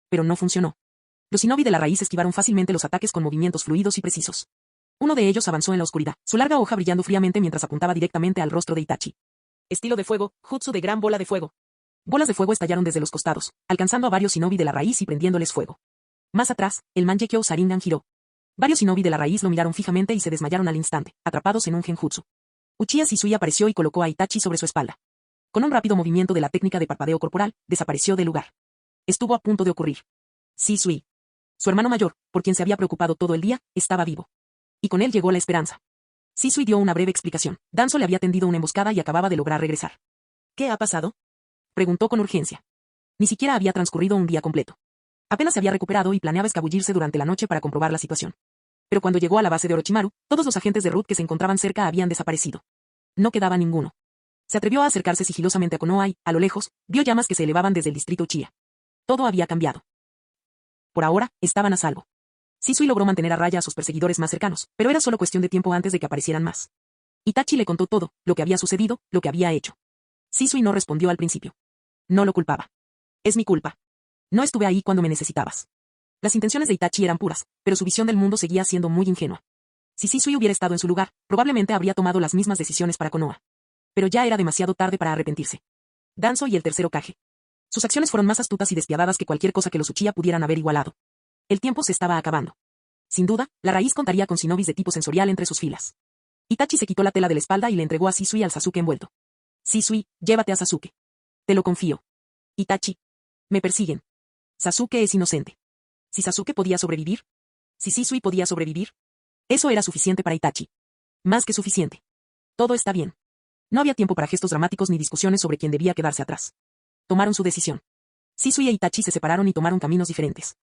Pero no funcionó. Los shinobi de la raíz esquivaron fácilmente los ataques con movimientos fluidos y precisos. Uno de ellos avanzó en la oscuridad, su larga hoja brillando fríamente mientras apuntaba directamente al rostro de Itachi. Estilo de fuego, jutsu de gran bola de fuego. Bolas de fuego estallaron desde los costados, alcanzando a varios shinobi de la raíz y prendiéndoles fuego. Más atrás, el Mangekyo Sharingan giró. Varios shinobi de la raíz lo miraron fijamente y se desmayaron al instante, atrapados en un genjutsu. Uchiha Shisui apareció y colocó a Itachi sobre su espalda. Con un rápido movimiento de la técnica de parpadeo corporal, desapareció del lugar. Estuvo a punto de ocurrir. Shisui. Su hermano mayor, por quien se había preocupado todo el día, estaba vivo. Y con él llegó la esperanza. Shisui dio una breve explicación. Danzo le había tendido una emboscada y acababa de lograr regresar. ¿Qué ha pasado?, preguntó con urgencia. Ni siquiera había transcurrido un día completo. Apenas se había recuperado y planeaba escabullirse durante la noche para comprobar la situación. Pero cuando llegó a la base de Orochimaru, todos los agentes de Root que se encontraban cerca habían desaparecido. No quedaba ninguno. Se atrevió a acercarse sigilosamente a Konoha y, a lo lejos, vio llamas que se elevaban desde el distrito Uchiha. Todo había cambiado. Por ahora, estaban a salvo. Shisui logró mantener a raya a sus perseguidores más cercanos, pero era solo cuestión de tiempo antes de que aparecieran más. Itachi le contó todo, lo que había sucedido, lo que había hecho. Shisui no respondió al principio. No lo culpaba. Es mi culpa. No estuve ahí cuando me necesitabas. Las intenciones de Itachi eran puras, pero su visión del mundo seguía siendo muy ingenua. Si Shisui hubiera estado en su lugar, probablemente habría tomado las mismas decisiones para Konoha. Pero ya era demasiado tarde para arrepentirse. Danzo y el tercer Hokage. Sus acciones fueron más astutas y despiadadas que cualquier cosa que los Uchiha pudieran haber igualado. El tiempo se estaba acabando. Sin duda, la raíz contaría con shinobis de tipo sensorial entre sus filas. Itachi se quitó la tela de la espalda y le entregó a Shisui al Sasuke envuelto. Shisui, llévate a Sasuke. Te lo confío. Itachi. Me persiguen. Sasuke es inocente. Si Sasuke podía sobrevivir. Si Shisui podía sobrevivir. Eso era suficiente para Itachi. Más que suficiente. Todo está bien. No había tiempo para gestos dramáticos ni discusiones sobre quién debía quedarse atrás. Tomaron su decisión. Shisui e Itachi se separaron y tomaron caminos diferentes.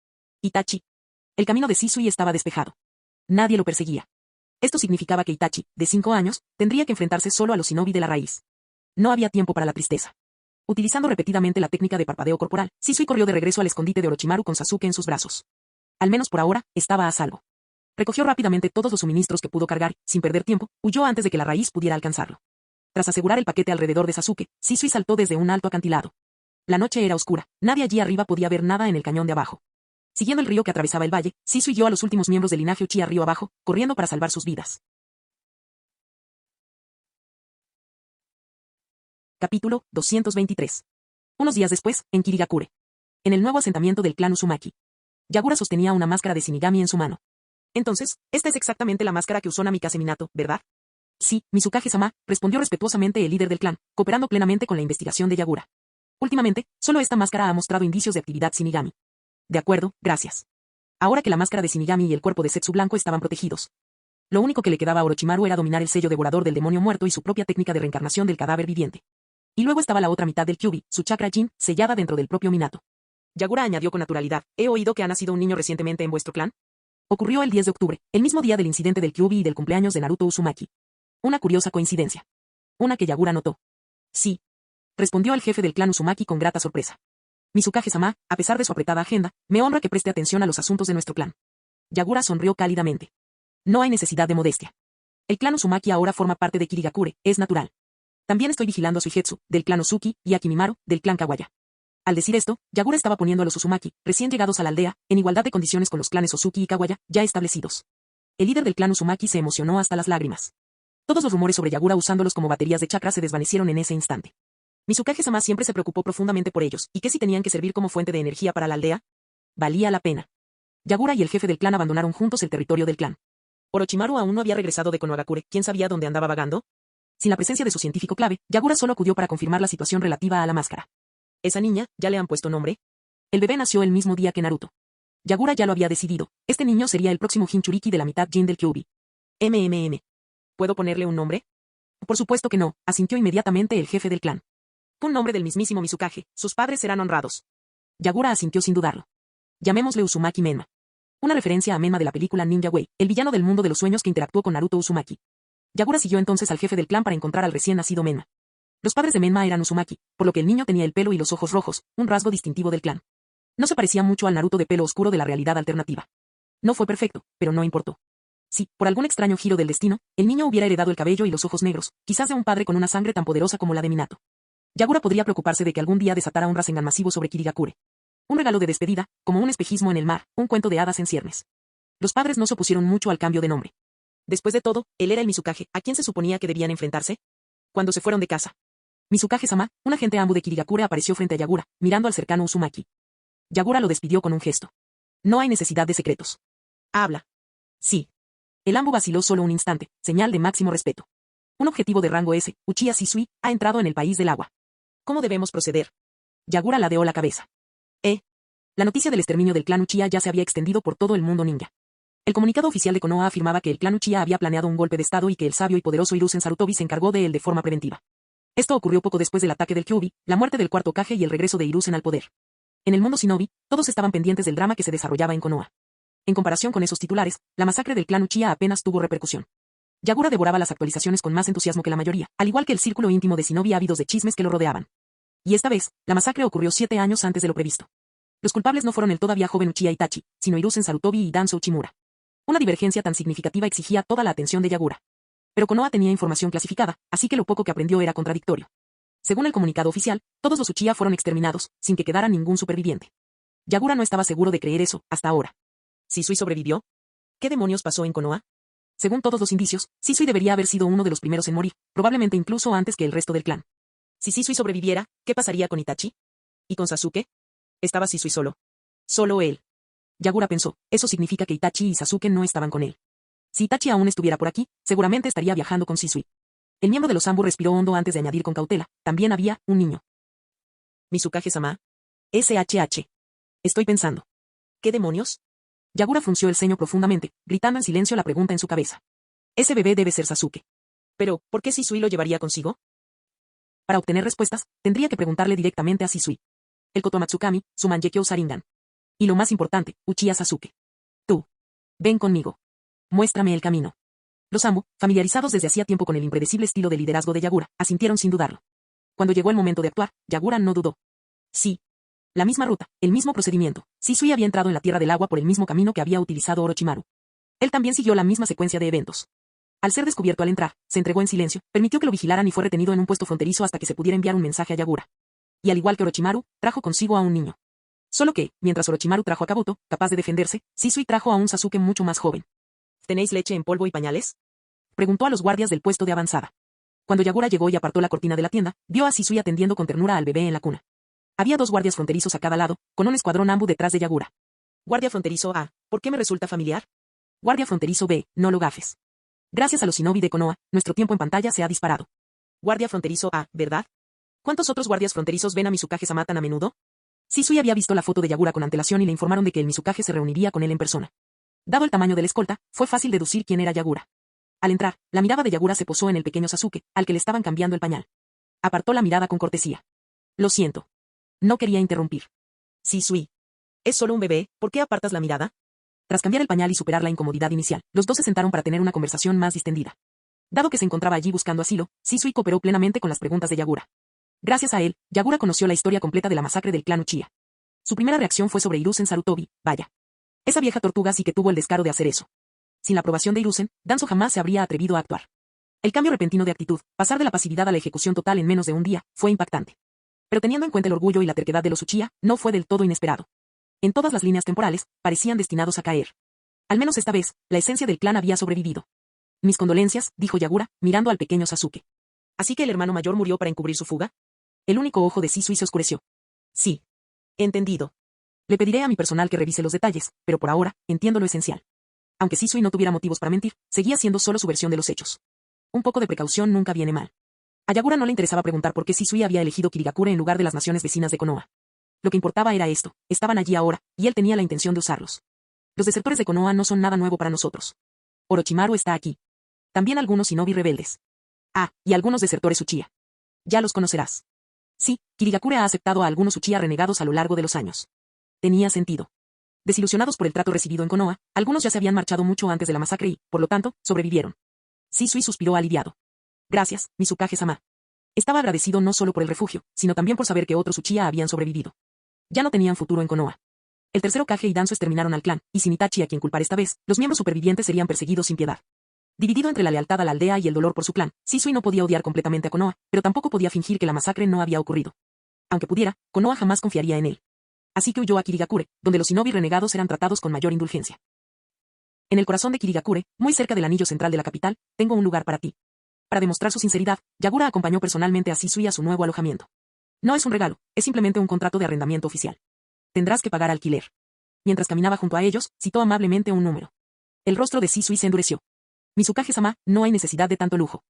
Itachi. El camino de Shisui estaba despejado. Nadie lo perseguía. Esto significaba que Itachi, de 5 años, tendría que enfrentarse solo a los shinobi de la raíz. No había tiempo para la tristeza. Utilizando repetidamente la técnica de parpadeo corporal, Shisui corrió de regreso al escondite de Orochimaru con Sasuke en sus brazos. Al menos por ahora, estaba a salvo. Recogió rápidamente todos los suministros que pudo cargar, sin perder tiempo, huyó antes de que la raíz pudiera alcanzarlo. Tras asegurar el paquete alrededor de Sasuke, Shisui saltó desde un alto acantilado. La noche era oscura, nadie allí arriba podía ver nada en el cañón de abajo. Siguiendo el río que atravesaba el valle, Shisui guió a los últimos miembros del linaje Uchiha río abajo, corriendo para salvar sus vidas. Capítulo 223. Unos días después, en Kirigakure. En el nuevo asentamiento del clan Uzumaki. Yagura sostenía una máscara de Shinigami en su mano. Entonces, esta es exactamente la máscara que usó Namikaze Minato, ¿verdad? Sí, Mizukage-sama, respondió respetuosamente el líder del clan, cooperando plenamente con la investigación de Yagura. Últimamente, solo esta máscara ha mostrado indicios de actividad Shinigami. De acuerdo, gracias. Ahora que la máscara de Shinigami y el cuerpo de Zetsu Blanco estaban protegidos. Lo único que le quedaba a Orochimaru era dominar el sello devorador del demonio muerto y su propia técnica de reencarnación del cadáver viviente. Y luego estaba la otra mitad del Kyuubi, su chakra Jin, sellada dentro del propio Minato. Yagura añadió con naturalidad, ¿he oído que ha nacido un niño recientemente en vuestro clan? Ocurrió el 10 de octubre, el mismo día del incidente del Kyuubi y del cumpleaños de Naruto Uzumaki. Una curiosa coincidencia. Una que Yagura notó. Sí. Respondió el jefe del clan Uzumaki con grata sorpresa. Mizukage-sama, a pesar de su apretada agenda, me honra que preste atención a los asuntos de nuestro clan. Yagura sonrió cálidamente. No hay necesidad de modestia. El clan Uzumaki ahora forma parte de Kirigakure, es natural. También estoy vigilando a Suigetsu, del clan Ozuki, y a Kimimaro, del clan Kawaya. Al decir esto, Yagura estaba poniendo a los Uzumaki, recién llegados a la aldea, en igualdad de condiciones con los clanes Ozuki y Kawaya, ya establecidos. El líder del clan Uzumaki se emocionó hasta las lágrimas. Todos los rumores sobre Yagura usándolos como baterías de chakra se desvanecieron en ese instante. Mizukage-sama siempre se preocupó profundamente por ellos, ¿y qué si tenían que servir como fuente de energía para la aldea? Valía la pena. Yagura y el jefe del clan abandonaron juntos el territorio del clan. Orochimaru aún no había regresado de Konohagakure, ¿quién sabía dónde andaba vagando? Sin la presencia de su científico clave, Yagura solo acudió para confirmar la situación relativa a la máscara. ¿Esa niña, ya le han puesto nombre? El bebé nació el mismo día que Naruto. Yagura ya lo había decidido, este niño sería el próximo Jinchuriki de la mitad Jin del Kyuubi. ¿Puedo ponerle un nombre? Por supuesto que no, asintió inmediatamente el jefe del clan. Un nombre del mismísimo Mizukage, sus padres serán honrados. Yagura asintió sin dudarlo. Llamémosle Uzumaki Menma. Una referencia a Menma de la película Ninja Way, el villano del mundo de los sueños que interactuó con Naruto Uzumaki. Yagura siguió entonces al jefe del clan para encontrar al recién nacido Menma. Los padres de Menma eran Uzumaki, por lo que el niño tenía el pelo y los ojos rojos, un rasgo distintivo del clan. No se parecía mucho al Naruto de pelo oscuro de la realidad alternativa. No fue perfecto, pero no importó. Si, por algún extraño giro del destino, el niño hubiera heredado el cabello y los ojos negros, quizás de un padre con una sangre tan poderosa como la de Minato. Yagura podría preocuparse de que algún día desatara un Rasengan masivo sobre Kirigakure. Un regalo de despedida, como un espejismo en el mar, un cuento de hadas en ciernes. Los padres no se opusieron mucho al cambio de nombre. Después de todo, él era el Mizukage, ¿a quién se suponía que debían enfrentarse? Cuando se fueron de casa. Mizukage-sama, un agente Anbu de Kirigakure apareció frente a Yagura, mirando al cercano Uzumaki. Yagura lo despidió con un gesto. No hay necesidad de secretos. Habla. Sí. El Anbu vaciló solo un instante, señal de máximo respeto. Un objetivo de rango S, Uchiha Shisui, ha entrado en el país del agua. ¿Cómo debemos proceder? Yagura ladeó la cabeza. La noticia del exterminio del clan Uchiha ya se había extendido por todo el mundo ninja. El comunicado oficial de Konoha afirmaba que el clan Uchiha había planeado un golpe de estado y que el sabio y poderoso Hiruzen Sarutobi se encargó de él de forma preventiva. Esto ocurrió poco después del ataque del Kyuubi, la muerte del cuarto Hokage y el regreso de Hiruzen al poder. En el mundo shinobi, todos estaban pendientes del drama que se desarrollaba en Konoha. En comparación con esos titulares, la masacre del clan Uchiha apenas tuvo repercusión. Yagura devoraba las actualizaciones con más entusiasmo que la mayoría, al igual que el círculo íntimo de shinobi ávidos de chismes que lo rodeaban. Y esta vez, la masacre ocurrió 7 años antes de lo previsto. Los culpables no fueron el todavía joven Uchiha Itachi, sino Hiruzen Sarutobi y Danzo Uchimura. Una divergencia tan significativa exigía toda la atención de Yagura. Pero Konoha tenía información clasificada, así que lo poco que aprendió era contradictorio. Según el comunicado oficial, todos los Uchiha fueron exterminados, sin que quedara ningún superviviente. Yagura no estaba seguro de creer eso, hasta ahora. ¿Shisui sobrevivió? ¿Qué demonios pasó en Konoha? Según todos los indicios, Shisui debería haber sido uno de los primeros en morir, probablemente incluso antes que el resto del clan. Si Shisui sobreviviera, ¿qué pasaría con Itachi? ¿Y con Sasuke? Estaba Shisui solo. Solo él. Yagura pensó, eso significa que Itachi y Sasuke no estaban con él. Si Itachi aún estuviera por aquí, seguramente estaría viajando con Shisui. El miembro de los Anbu respiró hondo antes de añadir con cautela, también había un niño. Mizukage-sama. SHH. Estoy pensando. ¿Qué demonios? Yagura frunció el ceño profundamente, gritando en silencio la pregunta en su cabeza. Ese bebé debe ser Sasuke. Pero, ¿por qué Shisui lo llevaría consigo? Para obtener respuestas, tendría que preguntarle directamente a Shisui. El Kotomatsukami, su Mangekyo Sharingan. Y lo más importante, Uchiha Sasuke. Tú. Ven conmigo. Muéstrame el camino. Los Anbu, familiarizados desde hacía tiempo con el impredecible estilo de liderazgo de Yagura, asintieron sin dudarlo. Cuando llegó el momento de actuar, Yagura no dudó. Sí. La misma ruta, el mismo procedimiento. Shisui había entrado en la Tierra del Agua por el mismo camino que había utilizado Orochimaru. Él también siguió la misma secuencia de eventos. Al ser descubierto al entrar, se entregó en silencio, permitió que lo vigilaran y fue retenido en un puesto fronterizo hasta que se pudiera enviar un mensaje a Yagura. Y al igual que Orochimaru, trajo consigo a un niño. Solo que, mientras Orochimaru trajo a Kabuto, capaz de defenderse, Shisui trajo a un Sasuke mucho más joven. ¿Tenéis leche en polvo y pañales? Preguntó a los guardias del puesto de avanzada. Cuando Yagura llegó y apartó la cortina de la tienda, vio a Shisui atendiendo con ternura al bebé en la cuna. Había 2 guardias fronterizos a cada lado, con un escuadrón Anbu detrás de Yagura. Guardia fronterizo A, ¿por qué me resulta familiar? Guardia fronterizo B, no lo gafes. Gracias a los shinobi de Konoha, nuestro tiempo en pantalla se ha disparado. Guardia fronterizo A, ¿verdad? ¿Cuántos otros guardias fronterizos ven a Mizukage-sama tan a menudo? Shisui había visto la foto de Yagura con antelación y le informaron de que el Mizukage se reuniría con él en persona. Dado el tamaño de la escolta, fue fácil deducir quién era Yagura. Al entrar, la mirada de Yagura se posó en el pequeño Sasuke, al que le estaban cambiando el pañal. Apartó la mirada con cortesía. Lo siento. No quería interrumpir. Shisui. Es solo un bebé, ¿por qué apartas la mirada? Tras cambiar el pañal y superar la incomodidad inicial, los dos se sentaron para tener una conversación más distendida. Dado que se encontraba allí buscando asilo, Shisui cooperó plenamente con las preguntas de Yagura. Gracias a él, Yagura conoció la historia completa de la masacre del clan Uchiha. Su primera reacción fue sobre Hiruzen Sarutobi, vaya. Esa vieja tortuga sí que tuvo el descaro de hacer eso. Sin la aprobación de Hiruzen, Danzo jamás se habría atrevido a actuar. El cambio repentino de actitud, pasar de la pasividad a la ejecución total en menos de un día, fue impactante. Pero teniendo en cuenta el orgullo y la terquedad de los Uchiha, no fue del todo inesperado. En todas las líneas temporales, parecían destinados a caer. Al menos esta vez, la esencia del clan había sobrevivido. Mis condolencias, dijo Yagura, mirando al pequeño Sasuke. ¿Así que el hermano mayor murió para encubrir su fuga? El único ojo de Shisui se oscureció. Sí. Entendido. Le pediré a mi personal que revise los detalles, pero por ahora, entiendo lo esencial. Aunque Shisui no tuviera motivos para mentir, seguía siendo solo su versión de los hechos. Un poco de precaución nunca viene mal. A Yagura no le interesaba preguntar por qué Shisui había elegido Kirigakure en lugar de las naciones vecinas de Konoha. Lo que importaba era esto, estaban allí ahora, y él tenía la intención de usarlos. Los desertores de Konoha no son nada nuevo para nosotros. Orochimaru está aquí. También algunos shinobi rebeldes. Ah, y algunos desertores Uchiha. Ya los conocerás. Sí, Kirigakure ha aceptado a algunos Uchiha renegados a lo largo de los años. Tenía sentido. Desilusionados por el trato recibido en Konoha, algunos ya se habían marchado mucho antes de la masacre y, por lo tanto, sobrevivieron. Shisui suspiró aliviado. Gracias, Mizukage-sama. Estaba agradecido no solo por el refugio, sino también por saber que otros Uchiha habían sobrevivido. Ya no tenían futuro en Konoha. El tercero Kage y Danzo exterminaron al clan, y sin Itachi a quien culpar esta vez, los miembros supervivientes serían perseguidos sin piedad. Dividido entre la lealtad a la aldea y el dolor por su clan, Shisui no podía odiar completamente a Konoha, pero tampoco podía fingir que la masacre no había ocurrido. Aunque pudiera, Konoha jamás confiaría en él. Así que huyó a Kirigakure, donde los shinobi renegados eran tratados con mayor indulgencia. En el corazón de Kirigakure, muy cerca del anillo central de la capital, tengo un lugar para ti. Para demostrar su sinceridad, Yagura acompañó personalmente a Shisui a su nuevo alojamiento. No es un regalo, es simplemente un contrato de arrendamiento oficial. Tendrás que pagar alquiler. Mientras caminaba junto a ellos, citó amablemente un número. El rostro de Shisui se endureció. Mizukage-sama, no hay necesidad de tanto lujo.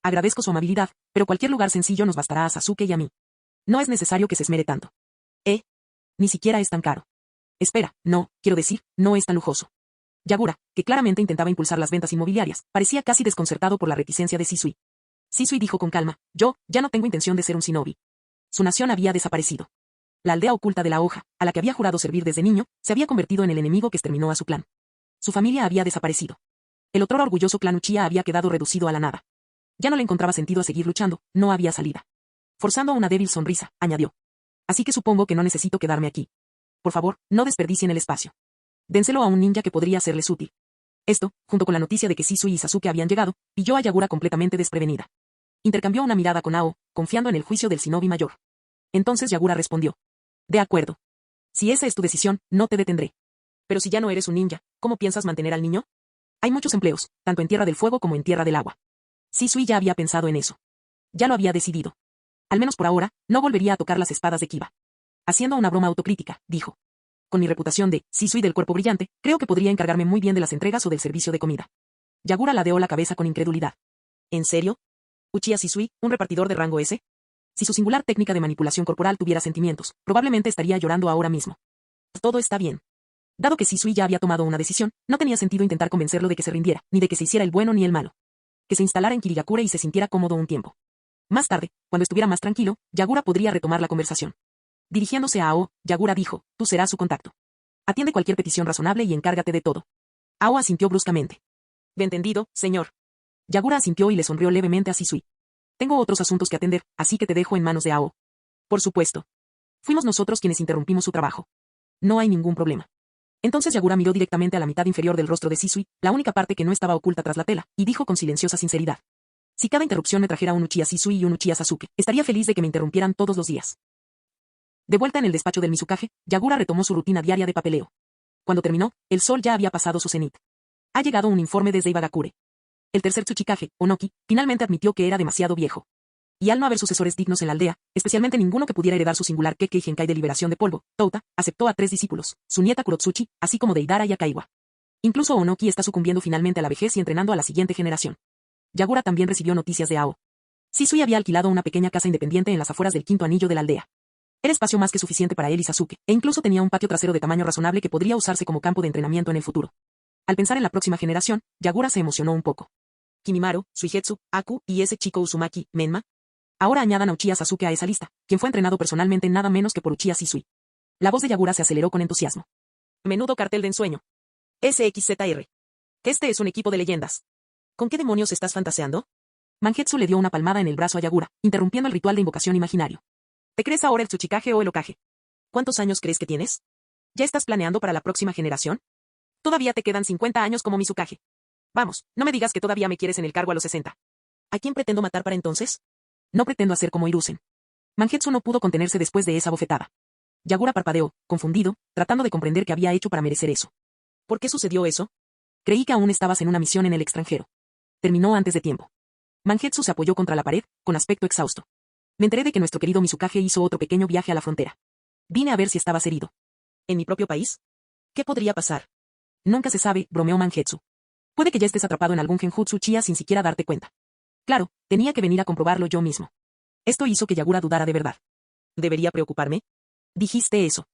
Agradezco su amabilidad, pero cualquier lugar sencillo nos bastará a Sasuke y a mí. No es necesario que se esmere tanto. Ni siquiera es tan caro. Espera, no, quiero decir, no es tan lujoso. Yagura, que claramente intentaba impulsar las ventas inmobiliarias, parecía casi desconcertado por la reticencia de Shisui. Shisui dijo con calma, yo, ya no tengo intención de ser un shinobi. Su nación había desaparecido. La aldea oculta de la hoja, a la que había jurado servir desde niño, se había convertido en el enemigo que exterminó a su clan. Su familia había desaparecido. El otrora orgulloso clan Uchiha había quedado reducido a la nada. Ya no le encontraba sentido a seguir luchando, no había salida. Forzando una débil sonrisa, añadió. Así que supongo que no necesito quedarme aquí. Por favor, no desperdicien el espacio. Dénselo a un ninja que podría serles útil. Esto, junto con la noticia de que Shisui y Sasuke habían llegado, pilló a Yagura completamente desprevenida. Intercambió una mirada con Ao, confiando en el juicio del shinobi mayor. Entonces Yagura respondió. De acuerdo. Si esa es tu decisión, no te detendré. Pero si ya no eres un ninja, ¿cómo piensas mantener al niño? Hay muchos empleos, tanto en Tierra del Fuego como en Tierra del Agua. Shisui ya había pensado en eso. Ya lo había decidido. Al menos por ahora, no volvería a tocar las espadas de Kiba. Haciendo una broma autocrítica, dijo. Con mi reputación de Shisui del cuerpo brillante, creo que podría encargarme muy bien de las entregas o del servicio de comida. Yagura ladeó la cabeza con incredulidad. ¿En serio? ¿Uchiha Shisui, un repartidor de rango S? Si su singular técnica de manipulación corporal tuviera sentimientos, probablemente estaría llorando ahora mismo. Todo está bien. Dado que Shisui ya había tomado una decisión, no tenía sentido intentar convencerlo de que se rindiera, ni de que se hiciera el bueno ni el malo. Que se instalara en Kirigakure y se sintiera cómodo un tiempo. Más tarde, cuando estuviera más tranquilo, Yagura podría retomar la conversación. Dirigiéndose a Ao, Yagura dijo, tú serás su contacto. Atiende cualquier petición razonable y encárgate de todo. Ao asintió bruscamente. Entendido, señor. Yagura asintió y le sonrió levemente a Shisui. Tengo otros asuntos que atender, así que te dejo en manos de Ao. Por supuesto. Fuimos nosotros quienes interrumpimos su trabajo. No hay ningún problema. Entonces Yagura miró directamente a la mitad inferior del rostro de Shisui, la única parte que no estaba oculta tras la tela, y dijo con silenciosa sinceridad. Si cada interrupción me trajera un Uchiha Shisui y un Uchiha Sasuke, estaría feliz de que me interrumpieran todos los días. De vuelta en el despacho del Mizukage, Yagura retomó su rutina diaria de papeleo. Cuando terminó, el sol ya había pasado su cenit. Ha llegado un informe desde Ibagakure. El tercer Tsuchikage, Onoki, finalmente admitió que era demasiado viejo. Y al no haber sucesores dignos en la aldea, especialmente ninguno que pudiera heredar su singular Kekkei Genkai de liberación de polvo, Touta, aceptó a 3 discípulos, su nieta Kurotsuchi, así como Deidara y Akaiwa. Incluso Onoki está sucumbiendo finalmente a la vejez y entrenando a la siguiente generación. Yagura también recibió noticias de Ao. Shisui había alquilado una pequeña casa independiente en las afueras del quinto anillo de la aldea. Era espacio más que suficiente para él y Sasuke, e incluso tenía un patio trasero de tamaño razonable que podría usarse como campo de entrenamiento en el futuro. Al pensar en la próxima generación, Yagura se emocionó un poco. Kimimaru, Suigetsu, Aku y ese chico Uzumaki, Menma. Ahora añadan a Uchiha Sasuke a esa lista, quien fue entrenado personalmente nada menos que por Uchiha Shisui. La voz de Yagura se aceleró con entusiasmo. Menudo cartel de ensueño. SXZR. Este es un equipo de leyendas. ¿Con qué demonios estás fantaseando? Mangetsu le dio una palmada en el brazo a Yagura, interrumpiendo el ritual de invocación imaginario. ¿Te crees ahora el Tsuchikage o el Hokage? ¿Cuántos años crees que tienes? ¿Ya estás planeando para la próxima generación? Todavía te quedan 50 años como Mizukage. Vamos, no me digas que todavía me quieres en el cargo a los 60. ¿A quién pretendo matar para entonces? No pretendo hacer como Hiruzen. Mangetsu no pudo contenerse después de esa bofetada. Yagura parpadeó, confundido, tratando de comprender qué había hecho para merecer eso. ¿Por qué sucedió eso? Creí que aún estabas en una misión en el extranjero. Terminó antes de tiempo. Mangetsu se apoyó contra la pared, con aspecto exhausto. Me enteré de que nuestro querido Mizukage hizo otro pequeño viaje a la frontera. Vine a ver si estabas herido. ¿En mi propio país? ¿Qué podría pasar? Nunca se sabe, bromeó Mangetsu. Puede que ya estés atrapado en algún genjutsu uchiha sin siquiera darte cuenta. Claro, tenía que venir a comprobarlo yo mismo. Esto hizo que Yagura dudara de verdad. ¿Debería preocuparme? Dijiste eso.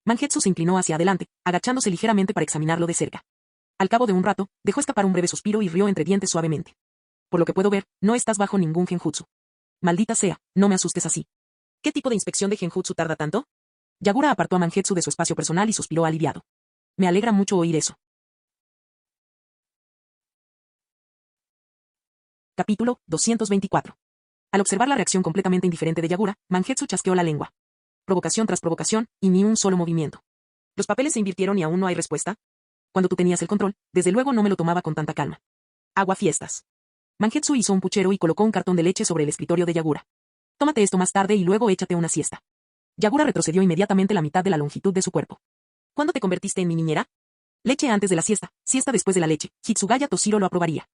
Mangetsu se inclinó hacia adelante, agachándose ligeramente para examinarlo de cerca. Al cabo de un rato, dejó escapar un breve suspiro y rió entre dientes suavemente. Por lo que puedo ver, no estás bajo ningún genjutsu. Maldita sea, no me asustes así. ¿Qué tipo de inspección de genjutsu tarda tanto? Yagura apartó a Mangetsu de su espacio personal y suspiró aliviado. Me alegra mucho oír eso. Capítulo 224. Al observar la reacción completamente indiferente de Yagura, Mangetsu chasqueó la lengua. Provocación tras provocación, y ni un solo movimiento. ¿Los papeles se invirtieron y aún no hay respuesta? Cuando tú tenías el control, desde luego no me lo tomaba con tanta calma. Agua fiestas. Mangetsu hizo un puchero y colocó un cartón de leche sobre el escritorio de Yagura. Tómate esto más tarde y luego échate una siesta. Yagura retrocedió inmediatamente la mitad de la longitud de su cuerpo. ¿Cuándo te convertiste en mi niñera? Leche antes de la siesta, siesta después de la leche. Hitsugaya Toshiro lo aprobaría.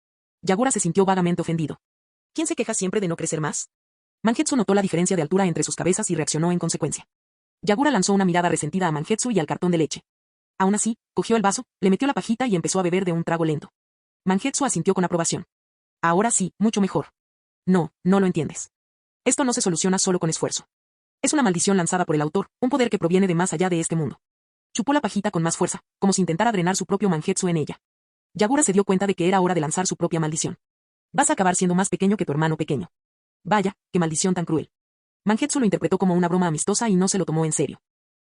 Yagura se sintió vagamente ofendido. ¿Quién se queja siempre de no crecer más? Mangetsu notó la diferencia de altura entre sus cabezas y reaccionó en consecuencia. Yagura lanzó una mirada resentida a Mangetsu y al cartón de leche. Aún así, cogió el vaso, le metió la pajita y empezó a beber de un trago lento. Mangetsu asintió con aprobación. Ahora sí, mucho mejor. No, no lo entiendes. Esto no se soluciona solo con esfuerzo. Es una maldición lanzada por el autor, un poder que proviene de más allá de este mundo. Chupó la pajita con más fuerza, como si intentara drenar su propio Mangetsu en ella. Yagura se dio cuenta de que era hora de lanzar su propia maldición. Vas a acabar siendo más pequeño que tu hermano pequeño. Vaya, qué maldición tan cruel. Mangetsu lo interpretó como una broma amistosa y no se lo tomó en serio.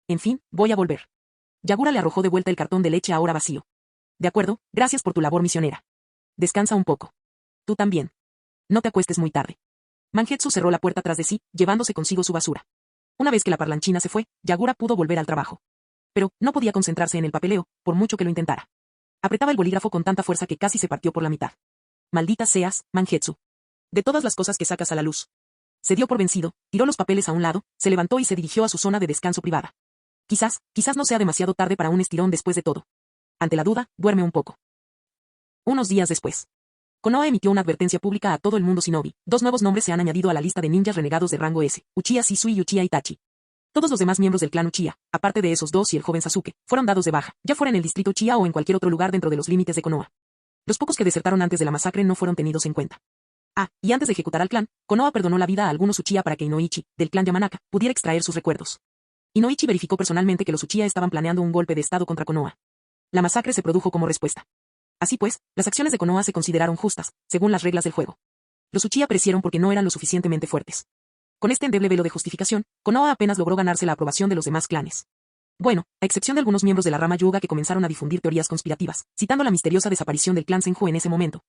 En fin, voy a volver. Yagura le arrojó de vuelta el cartón de leche ahora vacío. De acuerdo, gracias por tu labor misionera. Descansa un poco. Tú también. No te acuestes muy tarde. Mangetsu cerró la puerta tras de sí, llevándose consigo su basura. Una vez que la parlanchina se fue, Yagura pudo volver al trabajo. Pero, no podía concentrarse en el papeleo, por mucho que lo intentara. Apretaba el bolígrafo con tanta fuerza que casi se partió por la mitad. Maldita seas, Mangetsu. De todas las cosas que sacas a la luz. Se dio por vencido, tiró los papeles a un lado, se levantó y se dirigió a su zona de descanso privada. Quizás no sea demasiado tarde para un estirón después de todo. Ante la duda, duerme un poco. Unos días después. Konoha emitió una advertencia pública a todo el mundo shinobi. 2 nuevos nombres se han añadido a la lista de ninjas renegados de rango S, Uchiha Shisui y Uchiha Itachi. Todos los demás miembros del clan Uchiha, aparte de esos 2 y el joven Sasuke, fueron dados de baja, ya fuera en el distrito Uchiha o en cualquier otro lugar dentro de los límites de Konoha. Los pocos que desertaron antes de la masacre no fueron tenidos en cuenta. Y antes de ejecutar al clan, Konoha perdonó la vida a algunos Uchiha para que Inoichi, del clan Yamanaka, pudiera extraer sus recuerdos. Inoichi verificó personalmente que los Uchiha estaban planeando un golpe de estado contra Konoha. La masacre se produjo como respuesta. Así pues, las acciones de Konoha se consideraron justas, según las reglas del juego. Los Uchiha perecieron porque no eran lo suficientemente fuertes. Con este endeble velo de justificación, Konoha apenas logró ganarse la aprobación de los demás clanes. Bueno, a excepción de algunos miembros de la rama Hyuga que comenzaron a difundir teorías conspirativas, citando la misteriosa desaparición del clan Senju en ese momento,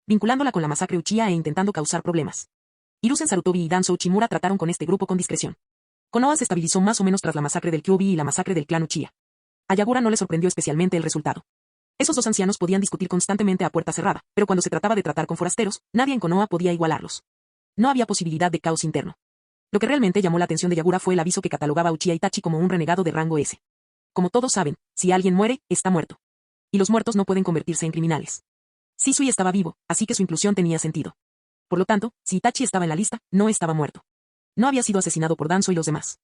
vinculándola con la masacre Uchiha e intentando causar problemas. Hiruzen Sarutobi y Danzo Uchimura trataron con este grupo con discreción. Konoha se estabilizó más o menos tras la masacre del Kyuubi y la masacre del clan Uchiha. A Yagura no le sorprendió especialmente el resultado. Esos 2 ancianos podían discutir constantemente a puerta cerrada, pero cuando se trataba de tratar con forasteros, nadie en Konoha podía igualarlos. No había posibilidad de caos interno. Lo que realmente llamó la atención de Yagura fue el aviso que catalogaba a Uchiha Itachi como un renegado de rango S. Como todos saben, si alguien muere, está muerto. Y los muertos no pueden convertirse en criminales. Shisui estaba vivo, así que su inclusión tenía sentido. Por lo tanto, si Itachi estaba en la lista, no estaba muerto. No había sido asesinado por Danzo y los demás.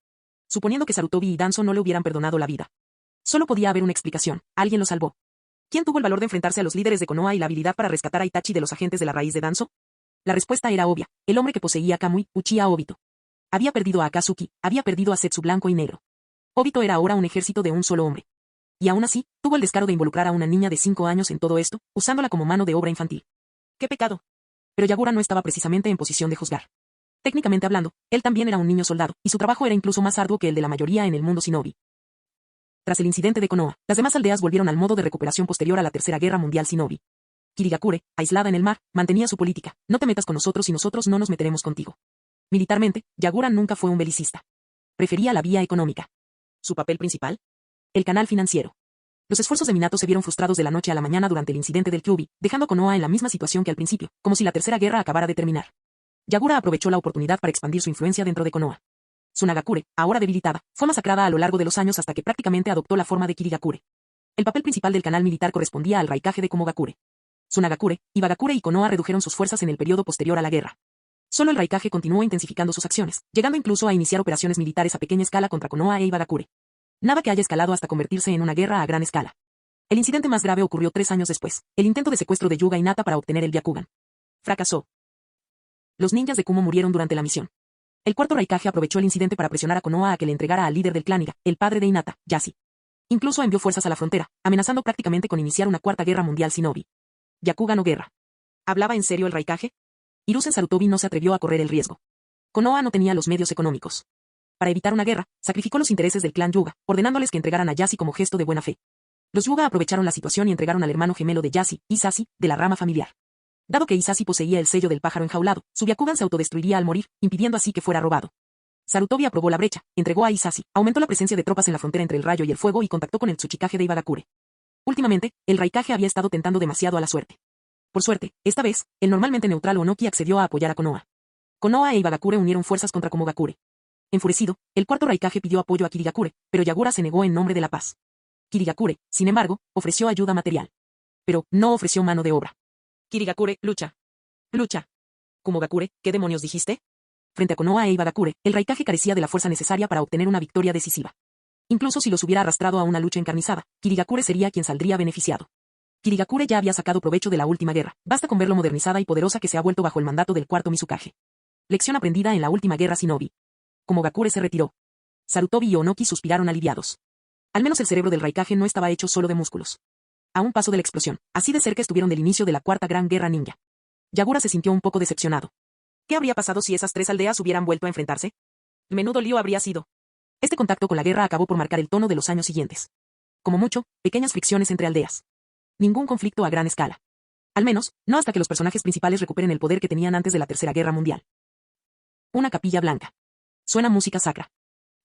Suponiendo que Sarutobi y Danzo no le hubieran perdonado la vida. Solo podía haber una explicación, alguien lo salvó. ¿Quién tuvo el valor de enfrentarse a los líderes de Konoha y la habilidad para rescatar a Itachi de los agentes de la raíz de Danzo? La respuesta era obvia, el hombre que poseía a Kamui, Uchiha Obito. Había perdido a Akatsuki, había perdido a Setsu blanco y negro. Obito era ahora un ejército de un solo hombre. Y aún así, tuvo el descaro de involucrar a una niña de 5 años en todo esto, usándola como mano de obra infantil. ¡Qué pecado! Pero Yagura no estaba precisamente en posición de juzgar. Técnicamente hablando, él también era un niño soldado, y su trabajo era incluso más arduo que el de la mayoría en el mundo shinobi. Tras el incidente de Konoha, las demás aldeas volvieron al modo de recuperación posterior a la Tercera Guerra Mundial Shinobi. Kirigakure, aislada en el mar, mantenía su política, no te metas con nosotros y nosotros no nos meteremos contigo. Militarmente, Yagura nunca fue un belicista. Prefería la vía económica. ¿Su papel principal? El canal financiero. Los esfuerzos de Minato se vieron frustrados de la noche a la mañana durante el incidente del Kyuubi, dejando a Konoha en la misma situación que al principio, como si la Tercera Guerra acabara de terminar. Yagura aprovechó la oportunidad para expandir su influencia dentro de Konoha. Tsunagakure, ahora debilitada, fue masacrada a lo largo de los años hasta que prácticamente adoptó la forma de Kirigakure. El papel principal del canal militar correspondía al Raikage de Komogakure. Tsunagakure, Ibagakure y Konoha redujeron sus fuerzas en el periodo posterior a la guerra. Solo el Raikage continuó intensificando sus acciones, llegando incluso a iniciar operaciones militares a pequeña escala contra Konoha e Ibagakure. Nada que haya escalado hasta convertirse en una guerra a gran escala. El incidente más grave ocurrió 3 años después, el intento de secuestro de Yuga Hinata para obtener el Byakugan. Fracasó. Los ninjas de Kumo murieron durante la misión. El cuarto Raikage aprovechó el incidente para presionar a Konoha a que le entregara al líder del clan Iga, el padre de Hinata, Yashi. Incluso envió fuerzas a la frontera, amenazando prácticamente con iniciar una cuarta guerra mundial shinobi. Byakugan o guerra. ¿Hablaba en serio el Raikage? Hiruzen Sarutobi no se atrevió a correr el riesgo. Konoha no tenía los medios económicos. Para evitar una guerra, sacrificó los intereses del clan Yuga, ordenándoles que entregaran a Yashi como gesto de buena fe. Los Yuga aprovecharon la situación y entregaron al hermano gemelo de Yashi, Hisashi, de la rama familiar. Dado que Hisashi poseía el sello del pájaro enjaulado, su Byakugan se autodestruiría al morir, impidiendo así que fuera robado. Sarutobi aprobó la brecha, entregó a Hisashi, aumentó la presencia de tropas en la frontera entre el rayo y el fuego y contactó con el Tsuchikage de Ibagakure. Últimamente, el Raikage había estado tentando demasiado a la suerte. Por suerte, esta vez, el normalmente neutral Onoki accedió a apoyar a Konoha. Konoha e Ibagakure unieron fuerzas contra Komogakure. Enfurecido, el cuarto Raikage pidió apoyo a Kirigakure, pero Yagura se negó en nombre de la paz. Kirigakure, sin embargo, ofreció ayuda material. Pero no ofreció mano de obra. Kirigakure, lucha. Lucha. Komogakure, ¿qué demonios dijiste? Frente a Konoha e Ibagakure, el Raikage carecía de la fuerza necesaria para obtener una victoria decisiva. Incluso si los hubiera arrastrado a una lucha encarnizada, Kirigakure sería quien saldría beneficiado. Kirigakure ya había sacado provecho de la última guerra, basta con ver lo modernizada y poderosa que se ha vuelto bajo el mandato del cuarto Mizukage. Lección aprendida en la última guerra shinobi. Komogakure se retiró. Sarutobi y Onoki suspiraron aliviados. Al menos el cerebro del Raikage no estaba hecho solo de músculos. A un paso de la explosión, así de cerca estuvieron del inicio de la cuarta gran guerra ninja. Yagura se sintió un poco decepcionado. ¿Qué habría pasado si esas 3 aldeas hubieran vuelto a enfrentarse? Menudo lío habría sido. Este contacto con la guerra acabó por marcar el tono de los años siguientes. Como mucho, pequeñas fricciones entre aldeas. Ningún conflicto a gran escala. Al menos, no hasta que los personajes principales recuperen el poder que tenían antes de la Tercera Guerra Mundial. Una capilla blanca. Suena música sacra.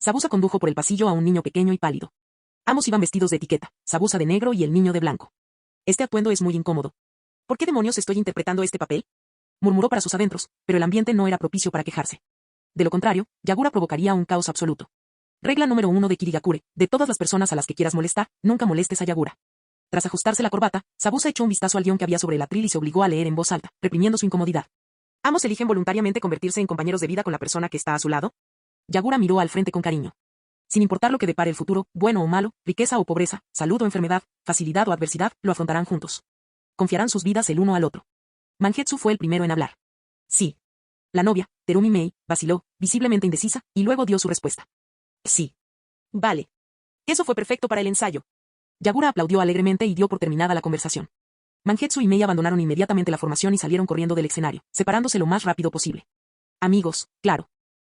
Zabuza condujo por el pasillo a un niño pequeño y pálido. Ambos iban vestidos de etiqueta, Zabuza de negro y el niño de blanco. Este atuendo es muy incómodo. ¿Por qué demonios estoy interpretando este papel? Murmuró para sus adentros, pero el ambiente no era propicio para quejarse. De lo contrario, Yagura provocaría un caos absoluto. Regla número 1 de Kirigakure, de todas las personas a las que quieras molestar, nunca molestes a Yagura. Tras ajustarse la corbata, Zabuza echó un vistazo al guión que había sobre el atril y se obligó a leer en voz alta, reprimiendo su incomodidad. ¿Ambos eligen voluntariamente convertirse en compañeros de vida con la persona que está a su lado? Yagura miró al frente con cariño. Sin importar lo que depare el futuro, bueno o malo, riqueza o pobreza, salud o enfermedad, facilidad o adversidad, lo afrontarán juntos. Confiarán sus vidas el uno al otro. Mangetsu fue el primero en hablar. Sí. La novia, Terumi Mei, vaciló, visiblemente indecisa, y luego dio su respuesta. Sí. Vale. Eso fue perfecto para el ensayo. Yagura aplaudió alegremente y dio por terminada la conversación. Mangetsu y Mei abandonaron inmediatamente la formación y salieron corriendo del escenario, separándose lo más rápido posible. Amigos, claro.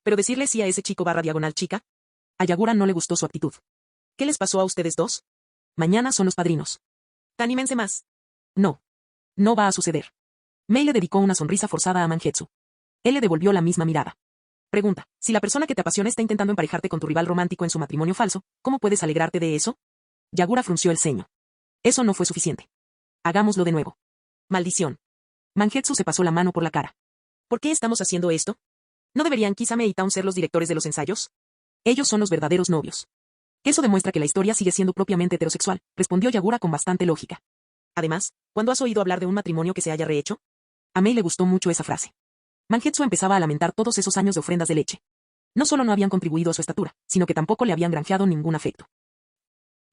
Pero decirle sí a ese chico / chica. A Yagura no le gustó su actitud. ¿Qué les pasó a ustedes dos? Mañana son los padrinos. Anímense más. No. No va a suceder. Mei le dedicó una sonrisa forzada a Mangetsu. Él le devolvió la misma mirada. Pregunta, si la persona que te apasiona está intentando emparejarte con tu rival romántico en su matrimonio falso, ¿cómo puedes alegrarte de eso? Yagura frunció el ceño. Eso no fue suficiente. Hagámoslo de nuevo. Maldición. Mangetsu se pasó la mano por la cara. ¿Por qué estamos haciendo esto? ¿No deberían Kisame y Town ser los directores de los ensayos? Ellos son los verdaderos novios. Eso demuestra que la historia sigue siendo propiamente heterosexual, respondió Yagura con bastante lógica. Además, ¿cuándo has oído hablar de un matrimonio que se haya rehecho? A Mei le gustó mucho esa frase. Mangetsu empezaba a lamentar todos esos años de ofrendas de leche. No solo no habían contribuido a su estatura, sino que tampoco le habían granjeado ningún afecto.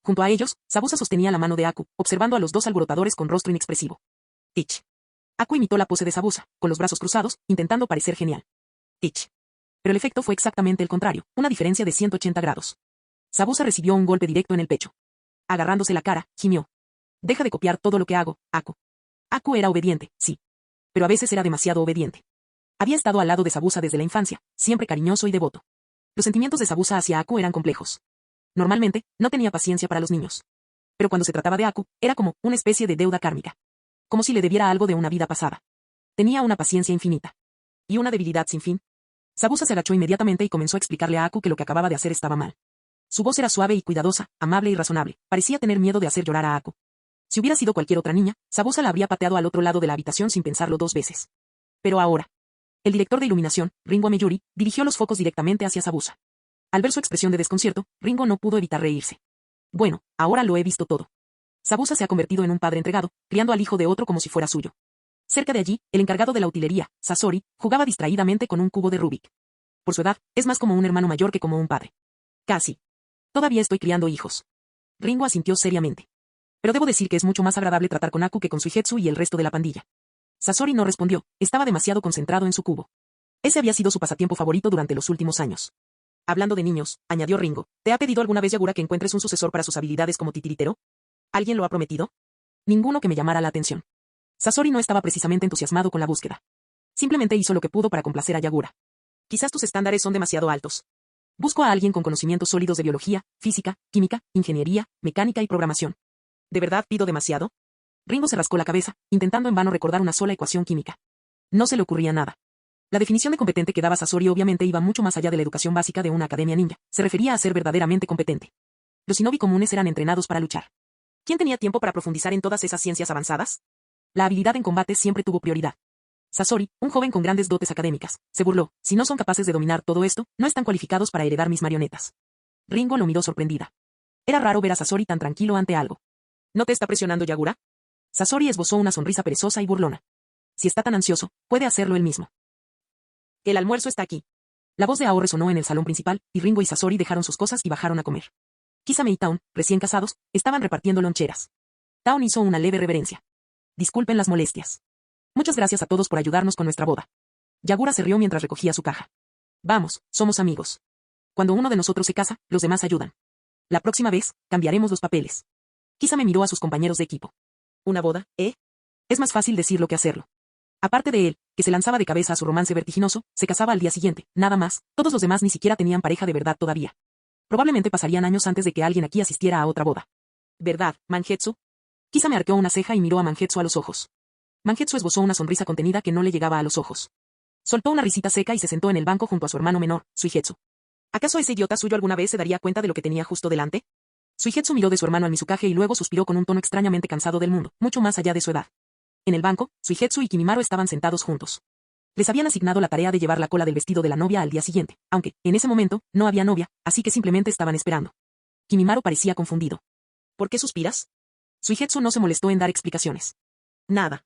Junto a ellos, Zabuza sostenía la mano de Aku, observando a los dos alborotadores con rostro inexpresivo. Tich. Aku imitó la pose de Zabuza, con los brazos cruzados, intentando parecer genial. Tich. Pero el efecto fue exactamente el contrario, una diferencia de 180 grados. Zabuza recibió un golpe directo en el pecho. Agarrándose la cara, gimió. Deja de copiar todo lo que hago, Aku. Aku era obediente, sí. Pero a veces era demasiado obediente. Había estado al lado de Zabuza desde la infancia, siempre cariñoso y devoto. Los sentimientos de Zabuza hacia Aku eran complejos. Normalmente, no tenía paciencia para los niños. Pero cuando se trataba de Aku, era como una especie de deuda kármica. Como si le debiera algo de una vida pasada. Tenía una paciencia infinita. Y una debilidad sin fin. Zabuza se agachó inmediatamente y comenzó a explicarle a Aku que lo que acababa de hacer estaba mal. Su voz era suave y cuidadosa, amable y razonable, parecía tener miedo de hacer llorar a Aku. Si hubiera sido cualquier otra niña, Zabuza la habría pateado al otro lado de la habitación sin pensarlo 2 veces. Pero ahora. El director de iluminación, Ringo Ameyuri, dirigió los focos directamente hacia Zabuza. Al ver su expresión de desconcierto, Ringo no pudo evitar reírse. Bueno, ahora lo he visto todo. Zabuza se ha convertido en un padre entregado, criando al hijo de otro como si fuera suyo. Cerca de allí, el encargado de la utilería, Sasori, jugaba distraídamente con un cubo de Rubik. Por su edad, es más como un hermano mayor que como un padre. Casi. Todavía estoy criando hijos. Ringo asintió seriamente. Pero debo decir que es mucho más agradable tratar con Aku que con Suigetsu y el resto de la pandilla. Sasori no respondió, estaba demasiado concentrado en su cubo. Ese había sido su pasatiempo favorito durante los últimos años. Hablando de niños, añadió Ringo, ¿te ha pedido alguna vez Yagura que encuentres un sucesor para sus habilidades como titiritero? ¿Alguien lo ha prometido? Ninguno que me llamara la atención. Sasori no estaba precisamente entusiasmado con la búsqueda. Simplemente hizo lo que pudo para complacer a Yagura. Quizás tus estándares son demasiado altos. Busco a alguien con conocimientos sólidos de biología, física, química, ingeniería, mecánica y programación. ¿De verdad pido demasiado? Ringo se rascó la cabeza, intentando en vano recordar una sola ecuación química. No se le ocurría nada. La definición de competente que daba Sasori obviamente iba mucho más allá de la educación básica de una academia ninja, se refería a ser verdaderamente competente. Los shinobi comunes eran entrenados para luchar. ¿Quién tenía tiempo para profundizar en todas esas ciencias avanzadas? La habilidad en combate siempre tuvo prioridad. Sasori, un joven con grandes dotes académicas, se burló, si no son capaces de dominar todo esto, no están cualificados para heredar mis marionetas. Ringo lo miró sorprendida. Era raro ver a Sasori tan tranquilo ante algo. ¿No te está presionando Yagura? Sasori esbozó una sonrisa perezosa y burlona. Si está tan ansioso, puede hacerlo él mismo. El almuerzo está aquí. La voz de Ao resonó en el salón principal, y Ringo y Sasori dejaron sus cosas y bajaron a comer. Kisame y Taun, recién casados, estaban repartiendo loncheras. Taun hizo una leve reverencia. Disculpen las molestias. Muchas gracias a todos por ayudarnos con nuestra boda. Yagura se rió mientras recogía su caja. Vamos, somos amigos. Cuando uno de nosotros se casa, los demás ayudan. La próxima vez, cambiaremos los papeles. Kisame miró a sus compañeros de equipo. ¿Una boda, eh? Es más fácil decirlo que hacerlo. Aparte de él, que se lanzaba de cabeza a su romance vertiginoso, se casaba al día siguiente, nada más, todos los demás ni siquiera tenían pareja de verdad todavía. Probablemente pasarían años antes de que alguien aquí asistiera a otra boda. ¿Verdad, Mangetsu? Kisame arqueó una ceja y miró a Mangetsu a los ojos. Mangetsu esbozó una sonrisa contenida que no le llegaba a los ojos. Soltó una risita seca y se sentó en el banco junto a su hermano menor, Suigetsu. ¿Acaso ese idiota suyo alguna vez se daría cuenta de lo que tenía justo delante? Suigetsu miró de su hermano al Mizukage y luego suspiró con un tono extrañamente cansado del mundo, mucho más allá de su edad. En el banco, Suigetsu y Kimimaro estaban sentados juntos. Les habían asignado la tarea de llevar la cola del vestido de la novia al día siguiente, aunque, en ese momento, no había novia, así que simplemente estaban esperando. Kimimaro parecía confundido. ¿Por qué suspiras? Suigetsu no se molestó en dar explicaciones. Nada.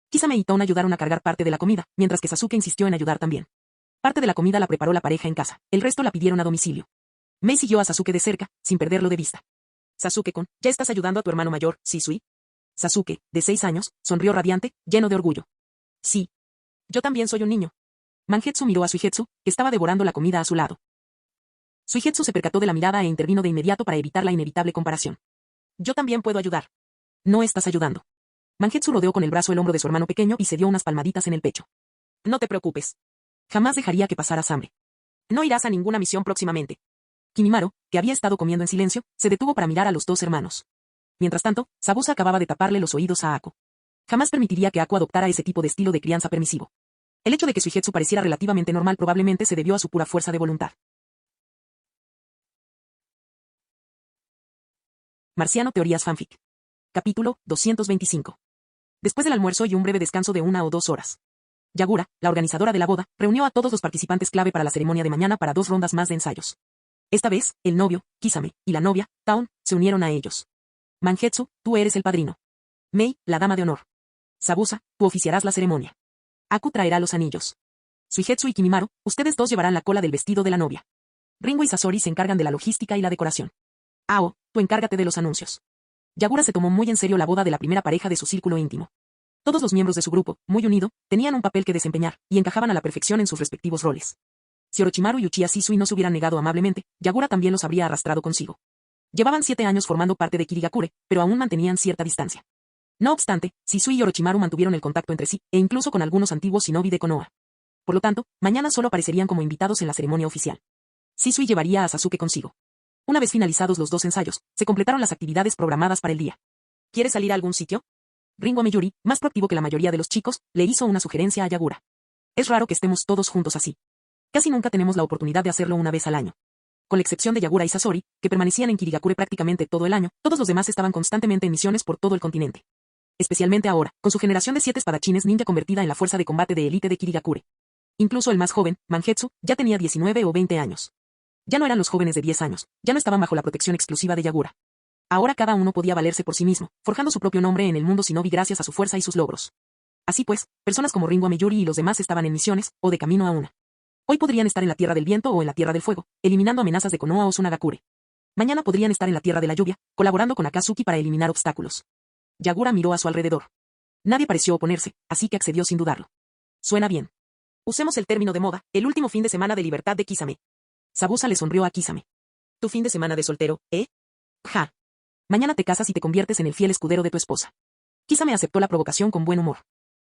Kisame y Taun ayudaron a cargar parte de la comida, mientras que Sasuke insistió en ayudar también. Parte de la comida la preparó la pareja en casa, el resto la pidieron a domicilio. Mei siguió a Sasuke de cerca, sin perderlo de vista. Sasuke-kun, ¿ya estás ayudando a tu hermano mayor, Shisui? Sasuke, de 6 años, sonrió radiante, lleno de orgullo. Sí. Yo también soy un niño. Mangetsu miró a Suigetsu, que estaba devorando la comida a su lado. Suigetsu se percató de la mirada e intervino de inmediato para evitar la inevitable comparación. Yo también puedo ayudar. No estás ayudando. Mangetsu rodeó con el brazo el hombro de su hermano pequeño y se dio unas palmaditas en el pecho. No te preocupes. Jamás dejaría que pasaras hambre. No irás a ninguna misión próximamente. Kimimaro, que había estado comiendo en silencio, se detuvo para mirar a los dos hermanos. Mientras tanto, Zabuza acababa de taparle los oídos a Ako. Jamás permitiría que Ako adoptara ese tipo de estilo de crianza permisivo. El hecho de que Suigetsu pareciera relativamente normal probablemente se debió a su pura fuerza de voluntad. Marciano Teorías Fanfic. Capítulo 225. Después del almuerzo y un breve descanso de 1 o 2 horas. Yagura, la organizadora de la boda, reunió a todos los participantes clave para la ceremonia de mañana para 2 rondas más de ensayos. Esta vez, el novio, Kisame, y la novia, Taun, se unieron a ellos. Mangetsu, tú eres el padrino. Mei, la dama de honor. Zabuza, tú oficiarás la ceremonia. Aku traerá los anillos. Suigetsu y Kimimaro, ustedes dos llevarán la cola del vestido de la novia. Ringo y Sasori se encargan de la logística y la decoración. Ao, tú encárgate de los anuncios. Yagura se tomó muy en serio la boda de la primera pareja de su círculo íntimo. Todos los miembros de su grupo, muy unido, tenían un papel que desempeñar, y encajaban a la perfección en sus respectivos roles. Si Orochimaru y Uchiha Shisui no se hubieran negado amablemente, Yagura también los habría arrastrado consigo. Llevaban 7 años formando parte de Kirigakure, pero aún mantenían cierta distancia. No obstante, Shisui y Orochimaru mantuvieron el contacto entre sí, e incluso con algunos antiguos shinobi de Konoha. Por lo tanto, mañana solo aparecerían como invitados en la ceremonia oficial. Shisui llevaría a Sasuke consigo. Una vez finalizados los 2 ensayos, se completaron las actividades programadas para el día. ¿Quieres salir a algún sitio? Ringo Ameyuri, más proactivo que la mayoría de los chicos, le hizo una sugerencia a Yagura. Es raro que estemos todos juntos así. Casi nunca tenemos la oportunidad de hacerlo una vez al año. Con la excepción de Yagura y Sasori, que permanecían en Kirigakure prácticamente todo el año, todos los demás estaban constantemente en misiones por todo el continente. Especialmente ahora, con su generación de 7 espadachines ninja convertida en la fuerza de combate de élite de Kirigakure. Incluso el más joven, Mangetsu, ya tenía 19 o 20 años. Ya no eran los jóvenes de 10 años, ya no estaban bajo la protección exclusiva de Yagura. Ahora cada uno podía valerse por sí mismo, forjando su propio nombre en el mundo shinobi gracias a su fuerza y sus logros. Así pues, personas como Ringo Ameyuri y los demás estaban en misiones, o de camino a una. Hoy podrían estar en la Tierra del Viento o en la Tierra del Fuego, eliminando amenazas de Konoha o Tsunagakure. Mañana podrían estar en la Tierra de la Lluvia, colaborando con Akatsuki para eliminar obstáculos. Yagura miró a su alrededor. Nadie pareció oponerse, así que accedió sin dudarlo. Suena bien. Usemos el término de moda, el último fin de semana de libertad de Kisame. Sabusa le sonrió a Kisame. Tu fin de semana de soltero, ¿eh? Ja. Mañana te casas y te conviertes en el fiel escudero de tu esposa. Kisame aceptó la provocación con buen humor.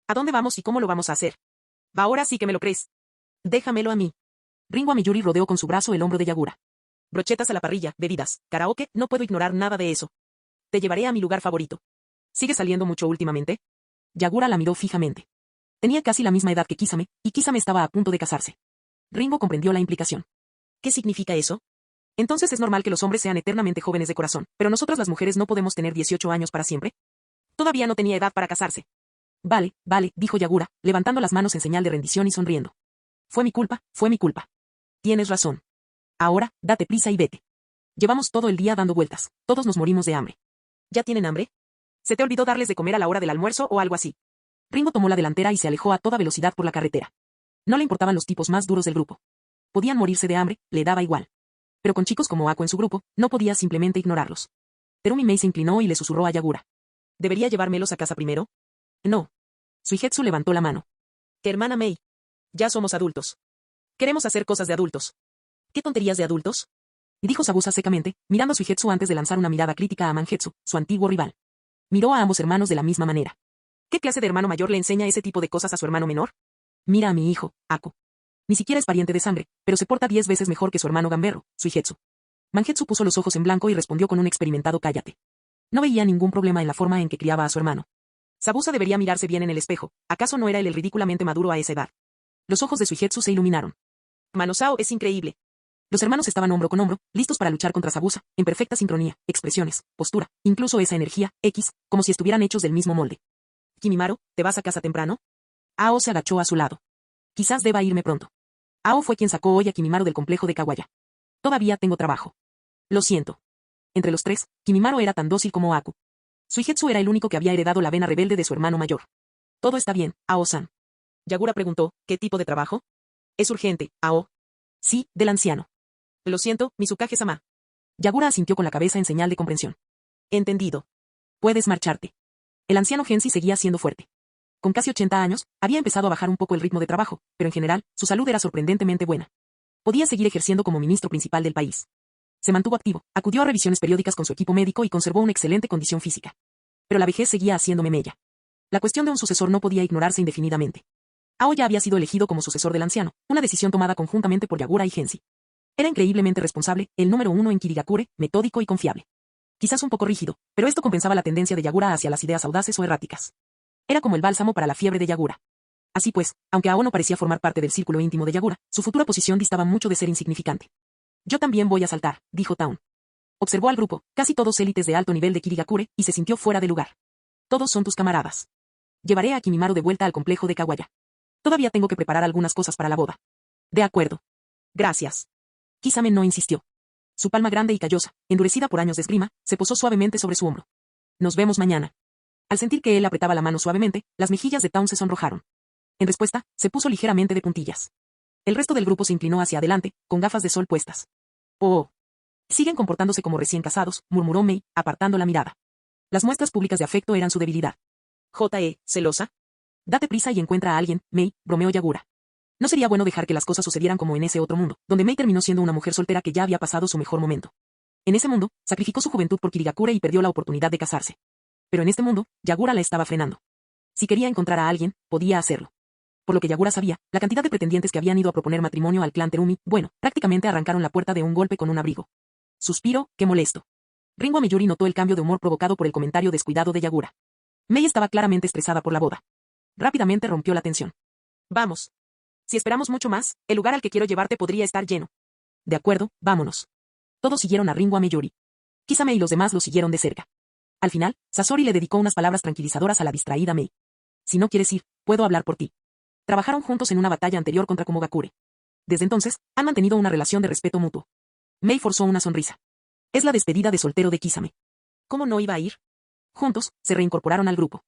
¿A dónde vamos y cómo lo vamos a hacer? Ahora sí que me lo crees. Déjamelo a mí. Ringo Ameyuri rodeó con su brazo el hombro de Yagura. Brochetas a la parrilla, bebidas, karaoke, no puedo ignorar nada de eso. Te llevaré a mi lugar favorito. ¿Sigues saliendo mucho últimamente? Yagura la miró fijamente. Tenía casi la misma edad que Kisame, y Kisame estaba a punto de casarse. Ringo comprendió la implicación. ¿Qué significa eso? Entonces es normal que los hombres sean eternamente jóvenes de corazón, pero nosotras las mujeres no podemos tener 18 años para siempre. Todavía no tenía edad para casarse. Vale, vale, dijo Yagura, levantando las manos en señal de rendición y sonriendo. Fue mi culpa, fue mi culpa. Tienes razón. Ahora, date prisa y vete. Llevamos todo el día dando vueltas, todos nos morimos de hambre. ¿Ya tienen hambre? ¿Se te olvidó darles de comer a la hora del almuerzo o algo así? Ringo tomó la delantera y se alejó a toda velocidad por la carretera. No le importaban los tipos más duros del grupo. Podían morirse de hambre, le daba igual. Pero con chicos como Ako en su grupo, no podía simplemente ignorarlos. Terumi Mei se inclinó y le susurró a Yagura. ¿Debería llevármelos a casa primero? No. Suigetsu levantó la mano. ¿Qué hermana Mei? Ya somos adultos. Queremos hacer cosas de adultos. ¿Qué tonterías de adultos? Dijo Sabusa secamente, mirando a Suigetsu antes de lanzar una mirada crítica a Mangetsu, su antiguo rival. Miró a ambos hermanos de la misma manera. ¿Qué clase de hermano mayor le enseña ese tipo de cosas a su hermano menor? Mira a mi hijo, Ako. Ni siquiera es pariente de sangre, pero se porta 10 veces mejor que su hermano gamberro, Suigetsu. Mangetsu puso los ojos en blanco y respondió con un experimentado cállate. No veía ningún problema en la forma en que criaba a su hermano. Sabusa debería mirarse bien en el espejo, ¿acaso no era él el ridículamente maduro a esa edad? Los ojos de Suigetsu se iluminaron. Manosao es increíble. Los hermanos estaban hombro con hombro, listos para luchar contra Sabusa, en perfecta sincronía, expresiones, postura, incluso esa energía, como si estuvieran hechos del mismo molde. Kimimaro, ¿te vas a casa temprano? Ao se agachó a su lado. Quizás deba irme pronto. Ao fue quien sacó hoy a Kimimaro del complejo de Kawaya. Todavía tengo trabajo. Lo siento. Entre los tres, Kimimaro era tan dócil como Aku. Suigetsu era el único que había heredado la vena rebelde de su hermano mayor. Todo está bien, Ao-san. Yagura preguntó, ¿qué tipo de trabajo? Es urgente, Ao. Sí, del anciano. Lo siento, Mizukage-sama. Yagura asintió con la cabeza en señal de comprensión. Entendido. Puedes marcharte. El anciano Gensi seguía siendo fuerte. Con casi 80 años, había empezado a bajar un poco el ritmo de trabajo, pero en general, su salud era sorprendentemente buena. Podía seguir ejerciendo como ministro principal del país. Se mantuvo activo, acudió a revisiones periódicas con su equipo médico y conservó una excelente condición física. Pero la vejez seguía haciéndome mella. La cuestión de un sucesor no podía ignorarse indefinidamente. Ao ya había sido elegido como sucesor del anciano, una decisión tomada conjuntamente por Yagura y Gensi. Era increíblemente responsable, el número uno en Kirigakure, metódico y confiable. Quizás un poco rígido, pero esto compensaba la tendencia de Yagura hacia las ideas audaces o erráticas. Era como el bálsamo para la fiebre de Yagura. Así pues, aunque Ao no parecía formar parte del círculo íntimo de Yagura, su futura posición distaba mucho de ser insignificante. Yo también voy a saltar, dijo Taun. Observó al grupo, casi todos élites de alto nivel de Kirigakure, y se sintió fuera de lugar. Todos son tus camaradas. Llevaré a Kimimaro de vuelta al complejo de Kawaya. Todavía tengo que preparar algunas cosas para la boda. De acuerdo. Gracias. Kisame no insistió. Su palma grande y callosa, endurecida por años de esgrima, se posó suavemente sobre su hombro. Nos vemos mañana. Al sentir que él apretaba la mano suavemente, las mejillas de Taun se sonrojaron. En respuesta, se puso ligeramente de puntillas. El resto del grupo se inclinó hacia adelante, con gafas de sol puestas. Oh. Siguen comportándose como recién casados, murmuró Mei, apartando la mirada. Las muestras públicas de afecto eran su debilidad. ¿Celosa? Date prisa y encuentra a alguien, Mei, bromeó Yagura. No sería bueno dejar que las cosas sucedieran como en ese otro mundo, donde Mei terminó siendo una mujer soltera que ya había pasado su mejor momento. En ese mundo, sacrificó su juventud por Kirigakure y perdió la oportunidad de casarse. Pero en este mundo, Yagura la estaba frenando. Si quería encontrar a alguien, podía hacerlo. Por lo que Yagura sabía, la cantidad de pretendientes que habían ido a proponer matrimonio al clan Terumi, prácticamente arrancaron la puerta de un golpe con un abrigo. Suspiro, qué molesto. Ringo Ameyuri notó el cambio de humor provocado por el comentario descuidado de Yagura. Mei estaba claramente estresada por la boda. Rápidamente rompió la tensión. Vamos. Si esperamos mucho más, el lugar al que quiero llevarte podría estar lleno. De acuerdo, vámonos. Todos siguieron a Ringo Ameyuri. Kisame y los demás lo siguieron de cerca. Al final, Sasori le dedicó unas palabras tranquilizadoras a la distraída Mei. Si no quieres ir, puedo hablar por ti. Trabajaron juntos en una batalla anterior contra Komogakure. Desde entonces, han mantenido una relación de respeto mutuo. Mei forzó una sonrisa. Es la despedida de soltero de Kisame. ¿Cómo no iba a ir? Juntos, se reincorporaron al grupo.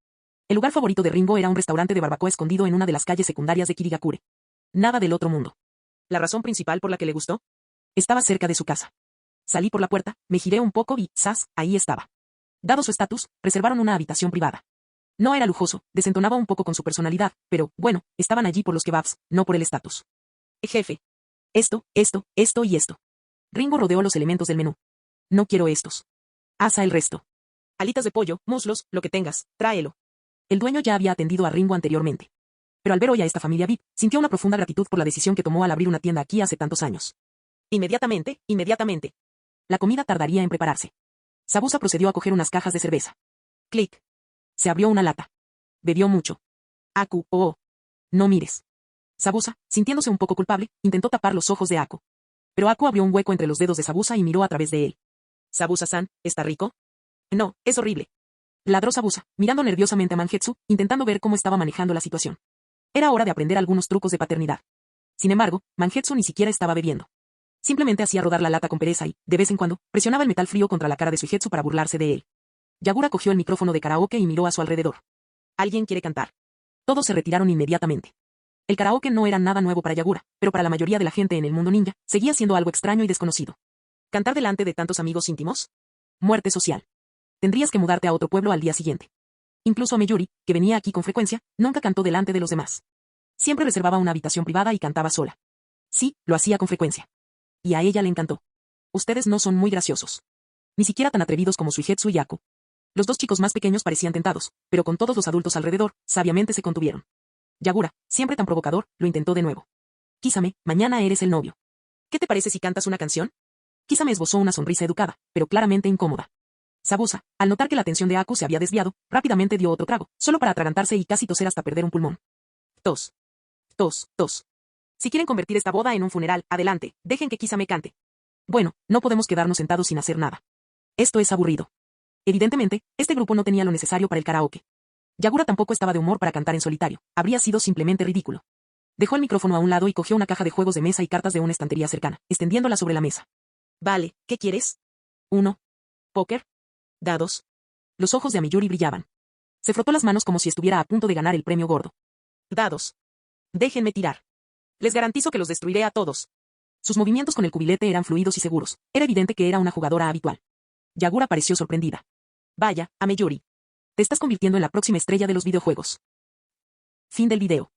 El lugar favorito de Ringo era un restaurante de barbacoa escondido en una de las calles secundarias de Kirigakure. Nada del otro mundo. ¿La razón principal por la que le gustó? Estaba cerca de su casa. Salí por la puerta, me giré un poco y, ¡zas!, ahí estaba. Dado su estatus, reservaron una habitación privada. No era lujoso, desentonaba un poco con su personalidad, pero, bueno, estaban allí por los kebabs, no por el estatus. Jefe. Esto y esto. Ringo rodeó los elementos del menú. No quiero estos. Asa el resto. Alitas de pollo, muslos, lo que tengas, tráelo. El dueño ya había atendido a Ringo anteriormente. Pero al ver hoy a esta familia VIP, sintió una profunda gratitud por la decisión que tomó al abrir una tienda aquí hace tantos años. Inmediatamente. La comida tardaría en prepararse. Sabusa procedió a coger unas cajas de cerveza. Clic. Se abrió una lata. Bebió mucho. Aku, oh. No mires. Sabusa, sintiéndose un poco culpable, intentó tapar los ojos de Aku. Pero Aku abrió un hueco entre los dedos de Sabusa y miró a través de él. Sabusa-san, ¿está rico? No, es horrible. Ladró Sabusa, mirando nerviosamente a Mangetsu, intentando ver cómo estaba manejando la situación. Era hora de aprender algunos trucos de paternidad. Sin embargo, Mangetsu ni siquiera estaba bebiendo. Simplemente hacía rodar la lata con pereza y, de vez en cuando, presionaba el metal frío contra la cara de Suigetsu para burlarse de él. Yagura cogió el micrófono de karaoke y miró a su alrededor. ¿Alguien quiere cantar? Todos se retiraron inmediatamente. El karaoke no era nada nuevo para Yagura, pero para la mayoría de la gente en el mundo ninja, seguía siendo algo extraño y desconocido. ¿Cantar delante de tantos amigos íntimos? Muerte social. Tendrías que mudarte a otro pueblo al día siguiente. Incluso a Meyuri, que venía aquí con frecuencia, nunca cantó delante de los demás. Siempre reservaba una habitación privada y cantaba sola. Sí, lo hacía con frecuencia. Y a ella le encantó. Ustedes no son muy graciosos. Ni siquiera tan atrevidos como Suigetsu y Aku. Los dos chicos más pequeños parecían tentados, pero con todos los adultos alrededor, sabiamente se contuvieron. Yagura, siempre tan provocador, lo intentó de nuevo. Kisame, mañana eres el novio. ¿Qué te parece si cantas una canción? Kisame esbozó una sonrisa educada, pero claramente incómoda. Sabusa, al notar que la atención de Aku se había desviado, rápidamente dio otro trago, solo para atragantarse y casi toser hasta perder un pulmón. Tos. Si quieren convertir esta boda en un funeral, adelante, dejen que Kisame cante. Bueno, no podemos quedarnos sentados sin hacer nada. Esto es aburrido. Evidentemente, este grupo no tenía lo necesario para el karaoke. Yagura tampoco estaba de humor para cantar en solitario, habría sido simplemente ridículo. Dejó el micrófono a un lado y cogió una caja de juegos de mesa y cartas de una estantería cercana, extendiéndola sobre la mesa. Vale, ¿qué quieres? 1. Póker. Dados. Los ojos de Amiyuri brillaban. Se frotó las manos como si estuviera a punto de ganar el premio gordo. Dados. Déjenme tirar. Les garantizo que los destruiré a todos. Sus movimientos con el cubilete eran fluidos y seguros. Era evidente que era una jugadora habitual. Yagura pareció sorprendida. Vaya, Ameyuri. Te estás convirtiendo en la próxima estrella de los videojuegos. Fin del video.